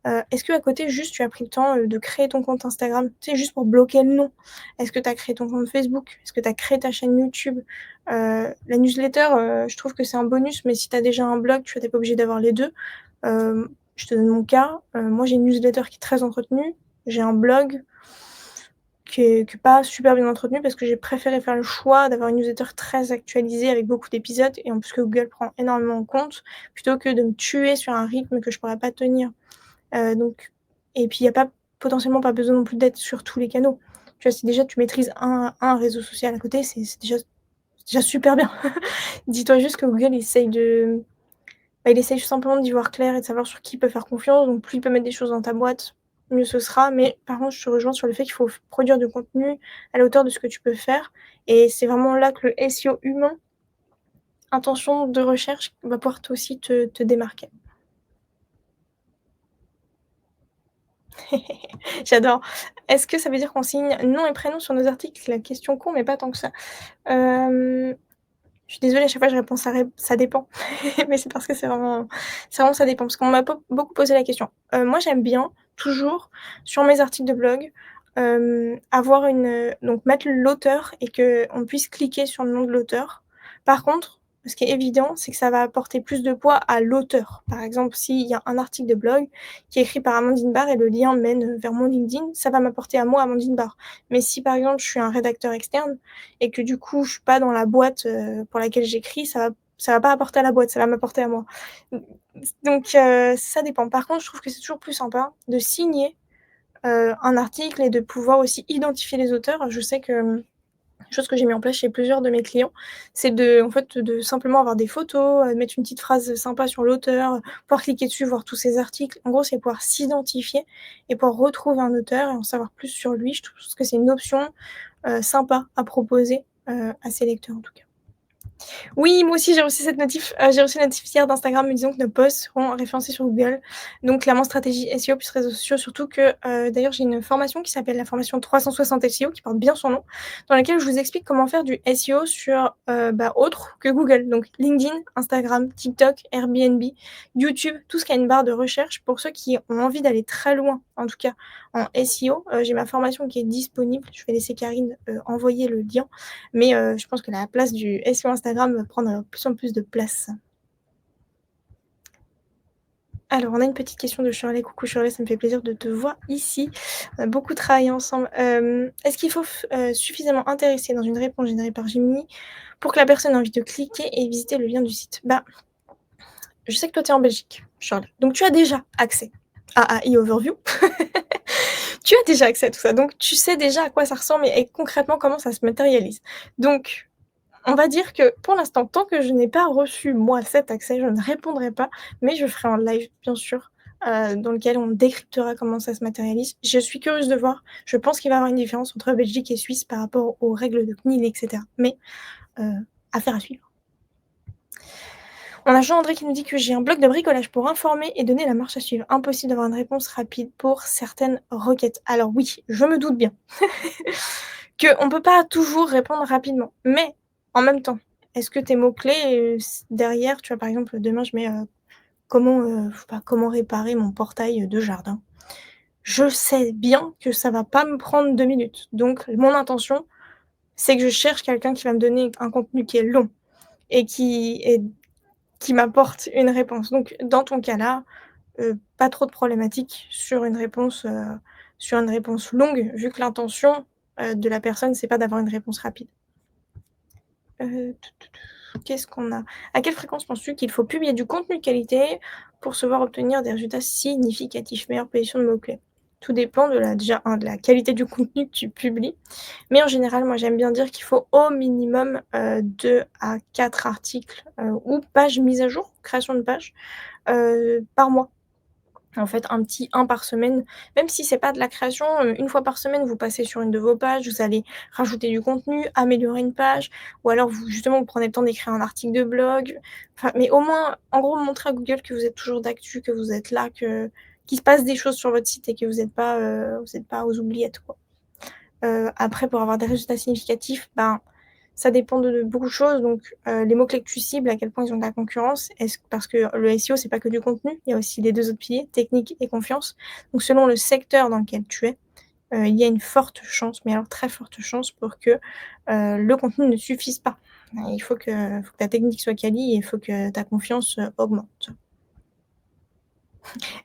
Est-ce qu'à côté, juste, tu as pris le temps, de créer ton compte Instagram? Tu sais, juste pour bloquer le nom. Est-ce que tu as créé ton compte Facebook? Est-ce que tu as créé ta chaîne YouTube? La newsletter, je trouve que c'est un bonus, mais si tu as déjà un blog, tu vois, pas obligé d'avoir les 2. Je te donne mon cas, moi j'ai une newsletter qui est très entretenue, j'ai un blog qui est pas super bien entretenu parce que j'ai préféré faire le choix d'avoir une newsletter très actualisée avec beaucoup d'épisodes et en plus que Google prend énormément en compte, plutôt que de me tuer sur un rythme que je pourrais pas tenir. Donc et puis il y a pas potentiellement pas besoin non plus d'être sur tous les canaux. Tu vois, si déjà tu maîtrises un réseau social à côté, c'est déjà super bien. Dis-toi juste que Google il essaye simplement d'y voir clair et de savoir sur qui il peut faire confiance, donc plus il peut mettre des choses dans ta boîte, mieux ce sera. Mais par contre, je te rejoins sur le fait qu'il faut produire du contenu à la hauteur de ce que tu peux faire et c'est vraiment là que le SEO humain, intention de recherche, va pouvoir toi aussi te démarquer. J'adore. Est-ce que ça veut dire qu'on signe nom et prénom sur nos articles? La question con, mais pas tant que ça. Hem Je suis désolée, à chaque fois je réponds ça dépend. Mais c'est parce que c'est vraiment ça dépend. Parce qu'on m'a beaucoup posé la question. Moi j'aime bien toujours sur mes articles de blog, avoir donc mettre l'auteur et qu'on puisse cliquer sur le nom de l'auteur. Par contre, ce qui est évident, c'est que ça va apporter plus de poids à l'auteur. Par exemple, s'il y a un article de blog qui est écrit par Amandine Barr et le lien mène vers mon LinkedIn, ça va m'apporter à moi, Amandine Barr. Mais si par exemple je suis un rédacteur externe et que du coup je suis pas dans la boîte, pour laquelle j'écris, ça va pas apporter à la boîte, ça va m'apporter à moi. Donc ça dépend. Par contre, je trouve que c'est toujours plus sympa de signer, un article et de pouvoir aussi identifier les auteurs. Je sais que, chose que j'ai mis en place chez plusieurs de mes clients, c'est en fait, de simplement avoir des photos, mettre une petite phrase sympa sur l'auteur, pouvoir cliquer dessus, voir tous ses articles. En gros, c'est pouvoir s'identifier et pouvoir retrouver un auteur et en savoir plus sur lui. Je trouve que c'est une option, sympa à proposer, à ses lecteurs en tout cas. Oui, moi aussi j'ai reçu cette notif, j'ai reçu une notif hier d'Instagram me disant que nos posts seront référencés sur Google. Donc clairement stratégie SEO plus réseaux sociaux, surtout que, d'ailleurs j'ai une formation qui s'appelle la formation 360 SEO qui porte bien son nom, dans laquelle je vous explique comment faire du SEO sur, autre que Google. Donc LinkedIn, Instagram, TikTok, Airbnb, YouTube, tout ce qui a une barre de recherche pour ceux qui ont envie d'aller très loin, en tout cas en SEO. J'ai ma formation qui est disponible, je vais laisser Karine, envoyer le lien. Mais je pense que la place du SEO Instagram va prendre, de plus en plus de place. Alors, on a une petite question de Shirley. Coucou Shirley, ça me fait plaisir de te voir ici. On a beaucoup travaillé ensemble. Est-ce qu'il faut suffisamment intéresser dans une réponse générée par Gemini pour que la personne ait envie de cliquer et visiter le lien du site? Bah, je sais que toi, tu es en Belgique, Shirley, donc tu as déjà accès à AI Overview. Tu as déjà accès à tout ça, donc tu sais déjà à quoi ça ressemble et concrètement comment ça se matérialise. Donc on va dire que pour l'instant, tant que je n'ai pas reçu moi cet accès, je ne répondrai pas, mais je ferai un live bien sûr, dans lequel on décryptera comment ça se matérialise. Je suis curieuse de voir, je pense qu'il va y avoir une différence entre Belgique et Suisse par rapport aux règles de CNIL et cetera, mais heu, affaire à suivre. On a Jean-André qui nous dit que j'ai un blog de bricolage pour informer et donner la marche à suivre. Impossible d'avoir une réponse rapide pour certaines requêtes. Alors oui, je me doute bien qu'on ne peut pas toujours répondre rapidement, mais en même temps, est-ce que tes mots-clés, derrière, tu vois, par exemple, demain je mets, je sais pas, comment réparer mon portail, de jardin. Je sais bien que ça va pas me prendre 2 minutes. Donc mon intention, c'est que je cherche quelqu'un qui va me donner un contenu qui est long et qui m'apporte une réponse. Donc dans ton cas là, pas trop de problématiques sur une réponse longue, vu que l'intention, de la personne, c'est pas d'avoir une réponse rapide. Qu'est-ce qu'on a? À quelle fréquence penses-tu qu'il faut publier du contenu de qualité pour se voir obtenir des résultats significatifs? Meilleure position de mots-clés. Tout dépend déjà 1 de la qualité du contenu que tu publies, mais en général, moi j'aime bien dire qu'il faut au minimum, 2 à 4 articles, ou pages mises à jour, création de pages, par mois. En fait, un petit 1 par semaine, même si c'est pas de la création, 1 fois par semaine, vous passez sur une de vos pages, vous allez rajouter du contenu, améliorer une page ou alors vous prenez le temps d'écrire un article de blog. Enfin, mais au moins, en gros, montrer à Google que vous êtes toujours d'actu, que vous êtes là, qu'il se passe des choses sur votre site et que vous êtes pas aux oubliettes, quoi. Après pour avoir des résultats significatifs, ben, Ça dépend de beaucoup de choses, donc les mots-clés que tu cibles, à quel point ils ont de la concurrence. Est-ce parce que le SEO, c'est pas que du contenu, il y a aussi les 2 autres piliers, technique et confiance. Donc selon le secteur dans lequel tu es, il y a une forte chance, mais alors très forte chance pour que, le contenu ne suffise pas. Il faut que ta technique soit quali et il faut que ta confiance, augmente.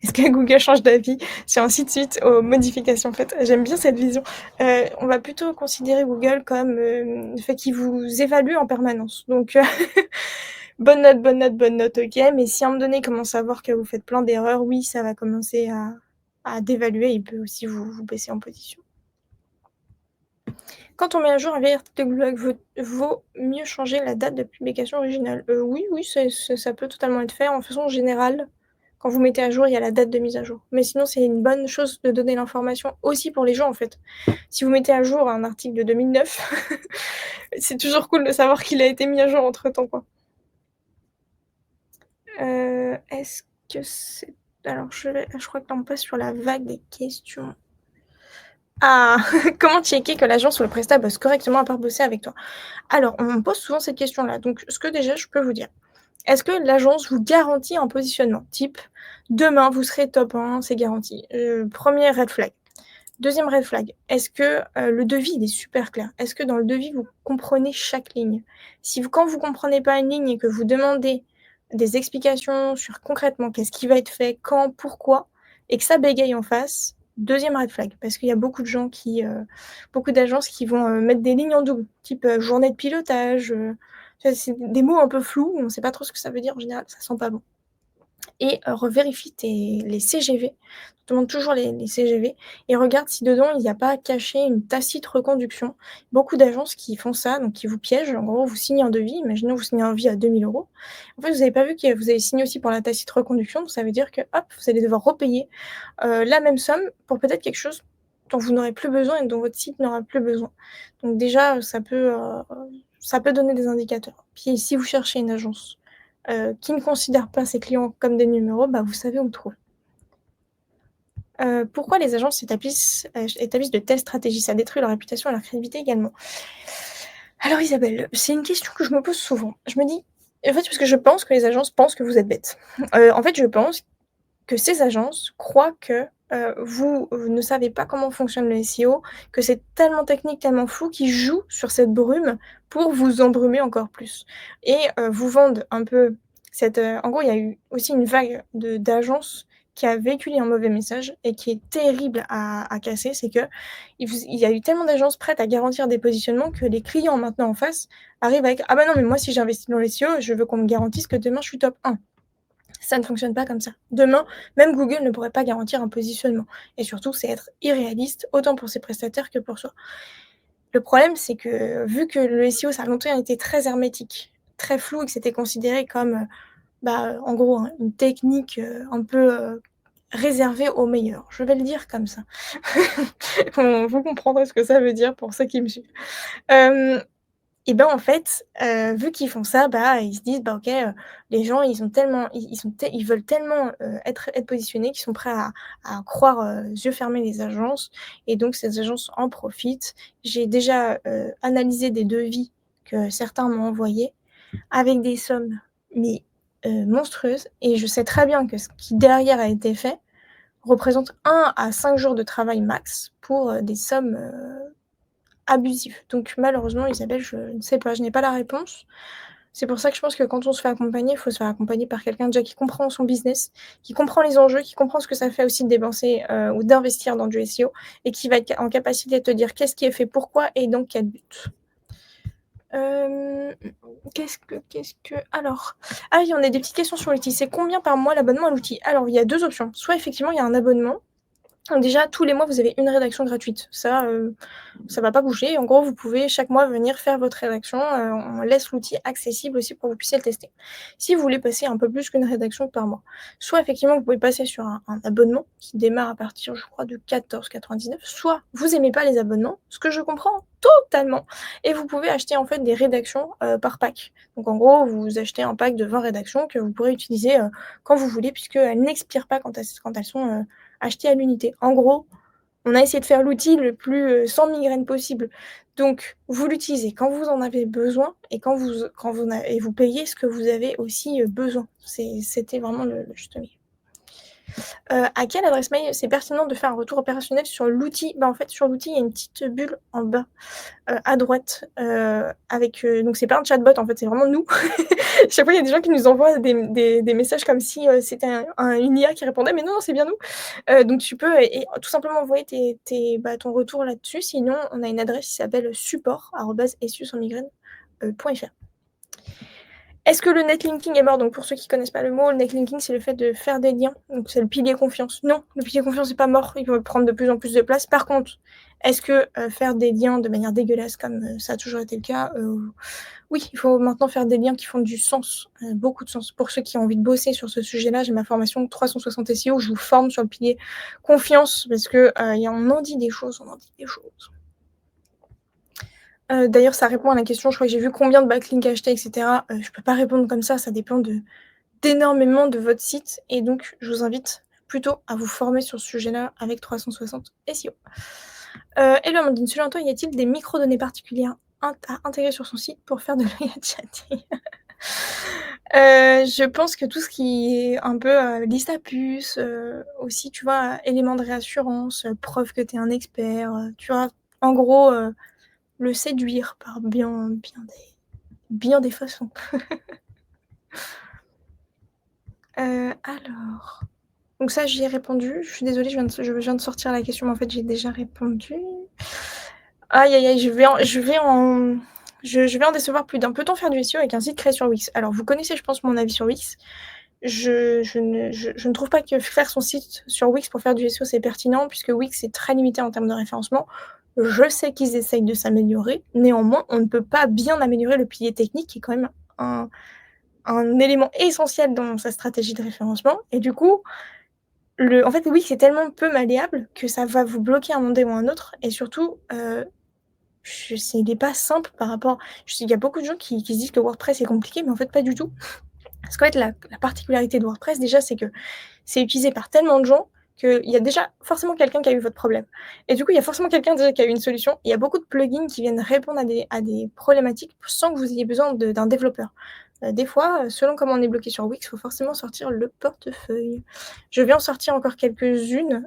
Est-ce que Google change d'avis sur un site suite aux modifications faites? J'aime bien cette vision. On va plutôt considérer Google comme, le fait qu'il vous évalue en permanence. Donc, bonne note, bonne note, bonne note, OK, mais si à un moment donné, il commence à voir que vous faites plein d'erreurs, oui, ça va commencer à dévaluer. Il peut aussi vous baisser en position. Quand on met à jour un vieil article de blog, vaut mieux changer la date de publication originale? Oui, oui, ça peut totalement être fait. En façon générale, quand vous mettez à jour, il y a la date de mise à jour. Mais sinon, c'est une bonne chose de donner l'information aussi pour les gens, en fait. Si vous mettez à jour un article de 2009, c'est toujours cool de savoir qu'il a été mis à jour entre-temps, quoi. Est-ce que c'est alors je crois que là, on passe sur la vague des questions. Ah! Comment checker que l'agence ou le prestat bosse correctement à part bosser avec toi? Alors, on me pose souvent cette question-là, donc ce que déjà je peux vous dire, est-ce que l'agence vous garantit un positionnement? Type: «Demain, vous serez top 1, c'est garanti». 1er red flag. 2e red flag, est-ce que, le devis, il est super clair? Est-ce que dans le devis, vous comprenez chaque ligne? Si vous quand vous comprenez pas une ligne et que vous demandez des explications sur concrètement qu'est-ce qui va être fait, quand, pourquoi et que ça bégaye en face, 2e red flag. Parce qu'il y a beaucoup de gens beaucoup d'agences qui vont, mettre des lignes en double, type, journée de pilotage, tu vois? C'est des mots un peu flous, on sait pas trop ce que ça veut dire en général, ça sent pas bon. Et revérifie les CGV, demande toujours les CGV et regarde si dedans il y a pas caché une tacite reconduction. Beaucoup d'agences qui font ça, donc qui vous piègent. En gros, vous signez un devis, imaginons vous signez un devis à 2 000 €. En fait, vous avez pas vu que vous avez signé aussi pour la tacite reconduction, donc ça veut dire que, hop, vous allez devoir repayer, la même somme pour peut-être quelque chose dont vous n'aurez plus besoin et dont votre site n'aura plus besoin. Donc déjà, ça peut donner des indicateurs. Puis si vous cherchez une agence qui ne considèrent pas ses clients comme des numéros, bah, vous savez où me trouver. Pourquoi les agences établissent de telles stratégies? Ça détruit leur réputation et leur crédibilité également. Alors Isabelle, c'est une question que je me pose souvent. Je me dis en fait, parce que je pense que les agences pensent que vous êtes bête. En fait, je pense que ces agences croient que, vous ne savez pas comment fonctionne le SEO, que c'est tellement technique, tellement flou qu'ils jouent sur cette brume pour vous embrumer encore plus et vous vendent un peu en gros, il y a eu aussi une vague d'agences qui a véhiculé un mauvais message et qui est terrible à casser. C'est qu'il y a eu tellement d'agences prêtes à garantir des positionnements que les clients maintenant en face arrivent avec: «Ah bah non, mais moi si j'investis dans le SEO, je veux qu'on me garantisse que demain je suis top 1». Ça ne fonctionne pas comme ça. Demain, même Google ne pourrait pas garantir un positionnement et surtout, c'est être irréaliste, autant pour ses prestataires que pour soi. Le problème, c'est que vu que le SEO, ça a longtemps été très hermétique, très flou et que c'était considéré comme, bah, en gros, hein, une technique, un peu, réservée aux meilleurs. Je vais le dire comme ça. Vous comprendrez ce que ça veut dire pour ceux qui me suivent. Hem Et ben, en fait, vu qu'ils font ça, bah, ils se disent: «Bah, OK, les gens, ils ont tellement ils veulent tellement, être positionnés qu'ils sont prêts à croire, yeux fermés les agences et donc ces agences en profitent». J'ai déjà, analysé des devis que certains m'ont envoyés avec des sommes, mais monstrueuses et je sais très bien que ce qui derrière a été fait représente 1 à 5 jours de travail max pour, des sommes, abusif. Donc malheureusement, Isabelle, je ne sais pas, je n'ai pas la réponse. C'est pour ça que je pense que quand on se fait accompagner, il faut se faire accompagner par quelqu'un déjà qui comprend son business, qui comprend les enjeux, qui comprend ce que ça fait aussi de dépenser, ou d'investir dans du SEO et qui va être en capacité de te dire qu'est-ce qui est fait, pourquoi et dans quel but. Hem, qu'est-ce que alors, ah oui, on a des petites questions sur l'outil. C'est combien par mois l'abonnement à l'outil? Alors, il y a 2 options. Soit effectivement, il y a un abonnement. Donc déjà, tous les mois, vous avez une rédaction gratuite. Ça va pas bouger. En gros, vous pouvez chaque mois venir faire votre rédaction, on laisse l'outil accessible aussi pour que vous puissiez le tester. Si vous voulez passer un peu plus qu'une rédaction par mois, soit effectivement vous pouvez passer sur un abonnement qui démarre à partir, je crois, de 14,99 €, soit vous aimez pas les abonnements, ce que je comprends totalement et vous pouvez acheter en fait des rédactions, par pack. Donc en gros, vous achetez un pack de 20 rédactions que vous pourrez utiliser, quand vous voulez puisqu'elles n'expirent pas quand elles sont, achetées à l'unité. En gros, on a essayé de faire l'outil le plus, sans migraine possible. Donc vous l'utilisez quand vous en avez besoin et et vous payez ce que vous avez aussi, besoin. C'était vraiment le juste milieu. À quelle adresse mail c'est pertinent de faire un retour opérationnel sur l'outil? Bah, en fait, sur l'outil, il y a une petite bulle en bas, à droite, avec, donc c'est pas un chatbot, en fait, c'est vraiment nous. Chaque fois, il y a des gens qui nous envoient des messages comme si, c'était une IA qui répondait, mais non, non, c'est bien nous. Donc tu peux et tout simplement envoyer ton retour là-dessus. Sinon, on a une adresse qui s'appelle support@su-sans-migraine.fr. Est-ce que le netlinking est mort? Donc pour ceux qui connaissent pas le mot, le netlinking, c'est le fait de faire des liens, donc c'est le pilier confiance. Non, le pilier confiance est pas mort, il peut prendre de plus en plus de place. Par contre, est-ce que, faire des liens de manière dégueulasse comme, ça a toujours été le cas? Oui, il faut maintenant faire des liens qui font du sens, beaucoup de sens. Pour ceux qui ont envie de bosser sur ce sujet-là, j'ai ma formation 360 SEO où je vous forme sur le pilier confiance parce que, on en dit des choses, on en dit des choses. D'ailleurs, ça répond à la question, je crois que j'ai vu combien de backlinks acheter et cetera. Je peux pas répondre comme ça dépend d'énormément de votre site et donc je vous invite plutôt à vous former sur ce sujet-là avec 360 SEO. Hello Amandine, selon toi, y a-t-il des microdonnées particulières à intégrer sur son site pour faire de l'IA chatting? Je pense que tout ce qui est un peu, liste à puces, aussi, tu vois, éléments de réassurance, preuve que tu es un expert, tu vois? En gros, le séduire par bien des façons. Alors, donc ça, j'y ai répondu. Je suis désolée, je viens de sortir la question, mais en fait, j'ai déjà répondu. Aïe, aïe, aïe, je vais en décevoir plus d'un. Peut-on faire du SEO avec un site créé sur Wix? Alors, vous connaissez, je pense, mon avis sur Wix. Je ne trouve pas que faire son site sur Wix pour faire du SEO, c'est pertinent puisque Wix est très limité en termes de référencement. Je sais qu'ils essayent de s'améliorer. Néanmoins, on ne peut pas bien améliorer le pilier technique qui est quand même un élément essentiel dans sa stratégie de référencement et du coup, en fait, Wix est tellement peu malléable que ça va vous bloquer à un moment ou à un autre et surtout, il est pas simple par rapport je sais il y a beaucoup de gens qui se disent que WordPress est compliqué, mais en fait pas du tout. Parce qu'en fait, la particularité de WordPress déjà, c'est que c'est utilisé par tellement de gens qu'il y a déjà forcément quelqu'un qui a eu votre problème et du coup, il y a forcément quelqu'un déjà qui a eu une solution. Il y a beaucoup de plugins qui viennent répondre à des problématiques sans que vous ayez besoin d'un développeur. Des fois, selon comment on est bloqué sur Wix, il faut forcément sortir le portefeuille. Je vais en sortir encore quelques-unes,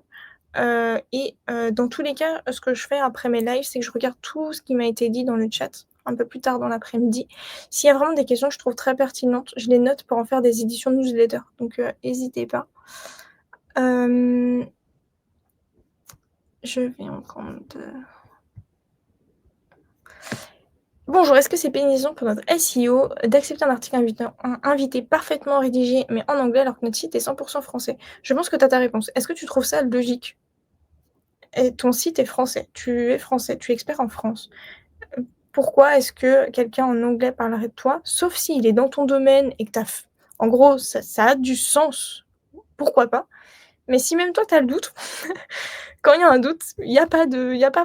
dans tous les cas, ce que je fais après mes lives, c'est que je regarde tout ce qui m'a été dit dans le chat, un peu plus tard dans l'après-midi. S'il y a vraiment des questions que je trouve très pertinentes, je les note pour en faire des éditions newsletter, donc hésitez pas. Je vais en prendre Bonjour, est-ce que c'est pénalisant pour notre SEO d'accepter un article invité parfaitement rédigé, mais en anglais, alors que notre site est 100 français? Je pense que tu as ta réponse. Est-ce que tu trouves ça logique? Et ton site est français, tu es expert en France. Pourquoi est-ce que quelqu'un en anglais parlerait de toi? Sauf s'il est dans ton domaine et que tu as en gros, ça a du sens, pourquoi pas? Mais si même toi tu as le doute, quand il y a un doute, il y a pas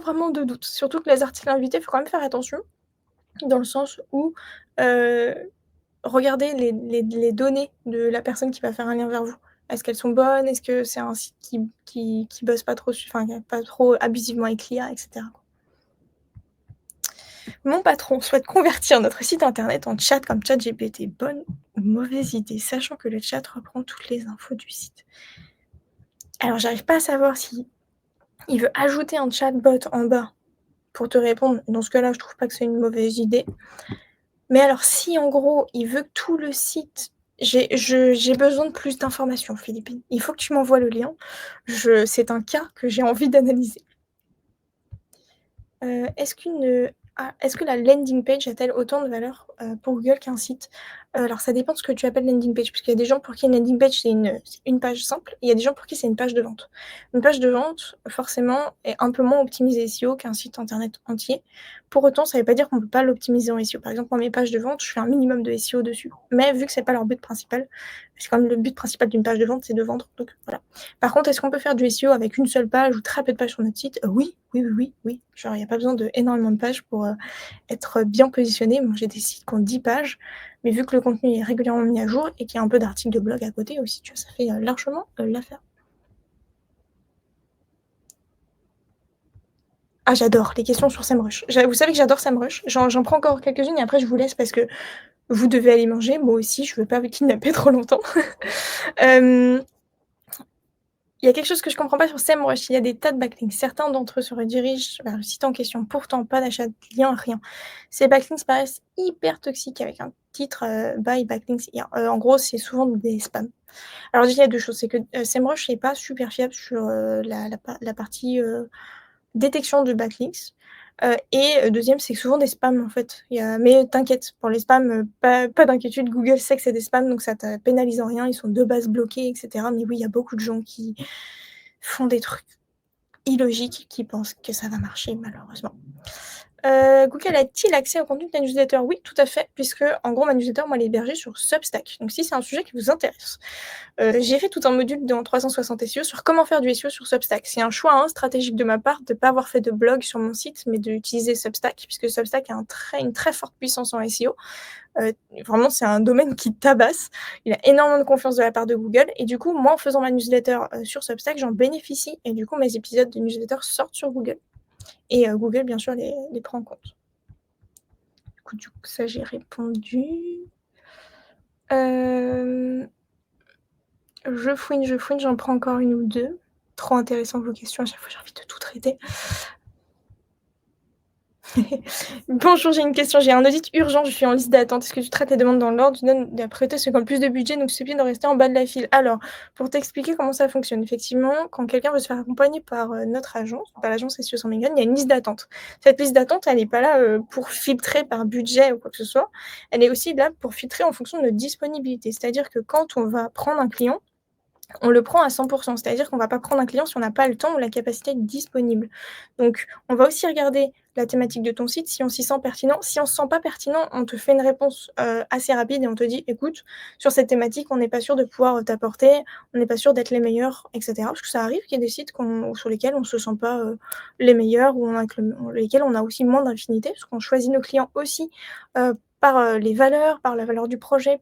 vraiment de doute. Surtout que les articles invités, il faut quand même faire attention, dans le sens où, heu, regardez les données de la personne qui va faire un lien vers vous. Est-ce qu'elles sont bonnes? Est-ce que c'est un site qui bosse pas trop pas trop abusivement avec l'IA et cetera. Mon patron souhaite convertir notre site internet en chat comme ChatGPT. Bonne ou mauvaise idée, sachant que le chat reprend toutes les infos du site? Alors, j'arrive pas à savoir si il veut ajouter un chatbot en bas pour te répondre. Dans ce cas-là, je trouve pas que c'est une mauvaise idée. Mais alors, si en gros, il veut que tout le site j'ai besoin de plus d'informations, Philippine. Il faut que tu m'envoies le lien. C'est un cas que j'ai envie d'analyser. Est-ce que la landing page a-t-elle autant de valeur, pour Google qu'un site? Alors ça dépend de ce que tu appelles landing page, puisqu'il y a des gens pour qui une landing page c'est une page simple et il y a des gens pour qui c'est une page de vente. Une page de vente, forcément, est un peu moins optimisée SEO qu'un site internet entier. Pour autant, ça ne veut pas dire qu'on ne peut pas l'optimiser en SEO. Par exemple, moi, mes pages de vente, je fais un minimum de SEO dessus. Mais vu que c'est pas leur but principal, c'est quand même le but principal d'une page de vente, c'est de vendre, donc voilà. Par contre, est-ce qu'on peut faire du SEO avec une seule page ou très peu de pages sur notre site? Oui, oui, oui, oui, oui. Genre, il y a pas besoin d'énormément de pages pour, être bien positionné. Moi, j'ai des sites qui ont 10 pages, mais vu que le contenu est régulièrement mis à jour et qu'il y a un peu d'articles de blog à côté aussi, tu vois, ça fait, largement, l'affaire. Ah j'adore les questions sur SEMrush. Vous savez que j'adore SEMrush. J'en prends encore quelques-unes et après je vous laisse parce que vous devez aller manger, moi aussi je veux pas vous kidnapper trop longtemps. Hem Il y a quelque chose que je comprends pas sur SEMrush, il y a des tas de backlinks. Certains d'entre eux se redirigent vers le site en question, pourtant pas d'achat de lien, rien. Ces backlinks paraissent hyper toxiques avec un titre, by backlinks here. En gros, c'est souvent des spams. Alors déjà, il y a 2 choses, c'est que, SEMrush est pas super fiable sur, la partie, détection de backlinks, et 2e, c'est souvent des spams, en fait. Mais t'inquiète, pour les spams, pas d'inquiétude, Google sait que c'est des spams, donc ça te pénalise en rien. Ils sont de base bloqués et cetera. Mais oui, il y a beaucoup de gens qui font des trucs illogiques, qui pensent que ça va marcher malheureusement. Google a-t-il accès au contenu de ta newsletter? Oui, tout à fait, puisque en gros ma newsletter, moi, elle est hébergée sur Substack. Donc si c'est un sujet qui vous intéresse, j'ai fait tout un module dans 360 SEO sur comment faire du SEO sur Substack. C'est un choix, hein, stratégique de ma part de pas avoir fait de blog sur mon site, mais d'utiliser Substack, puisque Substack a une très forte puissance en SEO. Vraiment, c'est un domaine qui tabasse. Il a énormément de confiance de la part de Google et du coup, moi, en faisant ma newsletter, sur Substack, j'en bénéficie et du coup, mes épisodes de newsletter sortent sur Google et Google, bien sûr, les prend en compte. Du coup, ça, j'ai répondu. Hem, je fouine, j'en prends encore une ou 2. Trop intéressant vos questions, à chaque fois, j'ai envie de tout traiter. Bonjour, j'ai une question. J'ai un audit urgent, je suis en liste d'attente. Est-ce que tu traites les demandes dans l'ordre? Tu donnes la priorité à ceux qui ont le plus de budget, donc celui de rester en bas de la file. Alors, pour t'expliquer comment ça fonctionne, effectivement, quand quelqu'un veut se faire accompagner par notre agence, par l'agence SEO sans migraine, il y a une liste d'attente. Cette liste d'attente, elle n'est pas là pour filtrer par budget ou quoi que ce soit. Elle est aussi là pour filtrer en fonction de notre disponibilité. C'est-à-dire que quand on va prendre un client, on le prend à 100 c'est-à-dire qu'on va pas prendre un client si on n'a pas le temps ou la capacité disponible. Donc on va aussi regarder la thématique de ton site, si on s'y sent pertinent. Si on se sent pas pertinent, on te fait une réponse, assez rapide et on te dit: «Écoute, sur cette thématique, on n'est pas sûr de pouvoir, t'apporter, on n'est pas sûr d'être les meilleurs» et cetera. Parce que ça arrive qu'il y ait des sites sur lesquels on se sent pas, les meilleurs ou avec lesquels on a aussi moins d'affinité, parce qu'on choisit nos clients aussi, par, les valeurs, par la valeur du projet,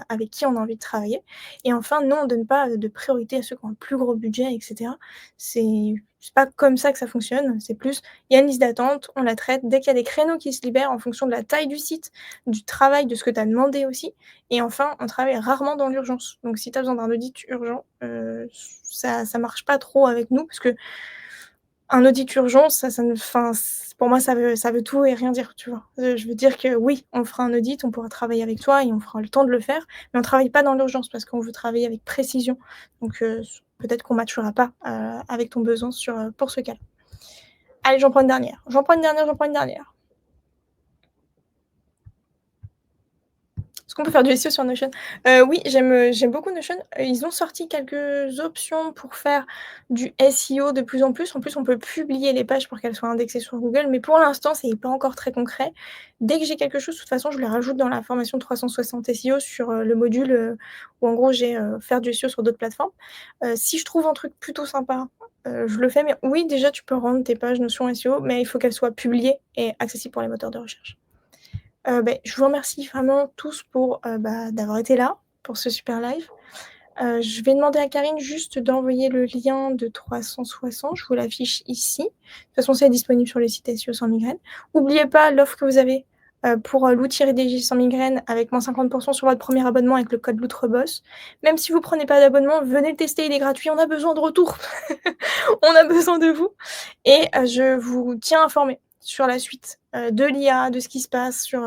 avec qui on a envie de travailler. Et enfin, non, on donne pas, de priorité à ceux qui ont un plus gros budget et cetera. C'est pas comme ça que ça fonctionne, c'est plus, il y a une liste d'attente, on la traite. Dès qu'il y a des créneaux qui se libèrent en fonction de la taille du site, du travail, de ce que tu as demandé aussi et enfin, on travaille rarement dans l'urgence. Donc si tu as besoin d'un audit urgent, ça marche pas trop avec nous parce que un audit urgent, ça ne enfin, pour moi, ça veut tout et rien dire, tu vois? Je veux dire que oui, on fera un audit, on pourra travailler avec toi et on fera le temps de le faire, mais on travaille pas dans l'urgence parce qu'on veut travailler avec précision. Donc peut-être qu'on matchera pas, avec ton besoin pour ce cas-là. Allez, j'en prends une dernière, j'en prends une dernière, j'en prends une dernière. Est-ce qu'on peut faire du SEO sur Notion? Oui, j'aime beaucoup Notion. Ils ont sorti quelques options pour faire du SEO de plus en plus. En plus, on peut publier les pages pour qu'elles soient indexées sur Google, mais pour l'instant, c'est pas encore très concret. Dès que j'ai quelque chose, de toute façon, je le rajoute dans la formation 360 SEO sur, le module, où en gros j'ai, faire du SEO sur d'autres plateformes. Si je trouve un truc plutôt sympa, je le fais, mais oui, déjà, tu peux rendre tes pages Notion SEO, mais il faut qu'elles soient publiées et accessibles pour les moteurs de recherche. Je vous remercie vraiment tous pour, d'avoir été là, pour ce super live. Je vais demander à Karine juste d'envoyer le lien de 360, je vous l'affiche ici. De toute façon, c'est disponible sur le site SEO sans migraine. N'oubliez pas l'offre que vous avez, pour, l'outil rédigé sans migraine avec moins 50 sur votre premier abonnement avec le code LOUTREBOSS. Même si vous prenez pas d'abonnement, venez le tester, il est gratuit, on a besoin de retours. On a besoin de vous et je vous tiens informés sur la suite, de l'IA, de ce qui se passe sur,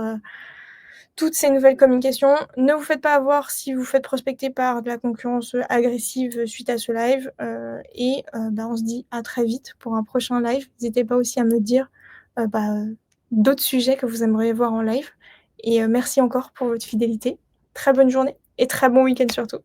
toutes ces nouvelles communications. Ne vous faites pas avoir si vous faites prospecter par de la concurrence, agressive, suite à ce live, on se dit à très vite pour un prochain live. N'hésitez pas aussi à me dire, d'autres sujets que vous aimeriez voir en live et merci encore pour votre fidélité. Très bonne journée et très bon week-end surtout.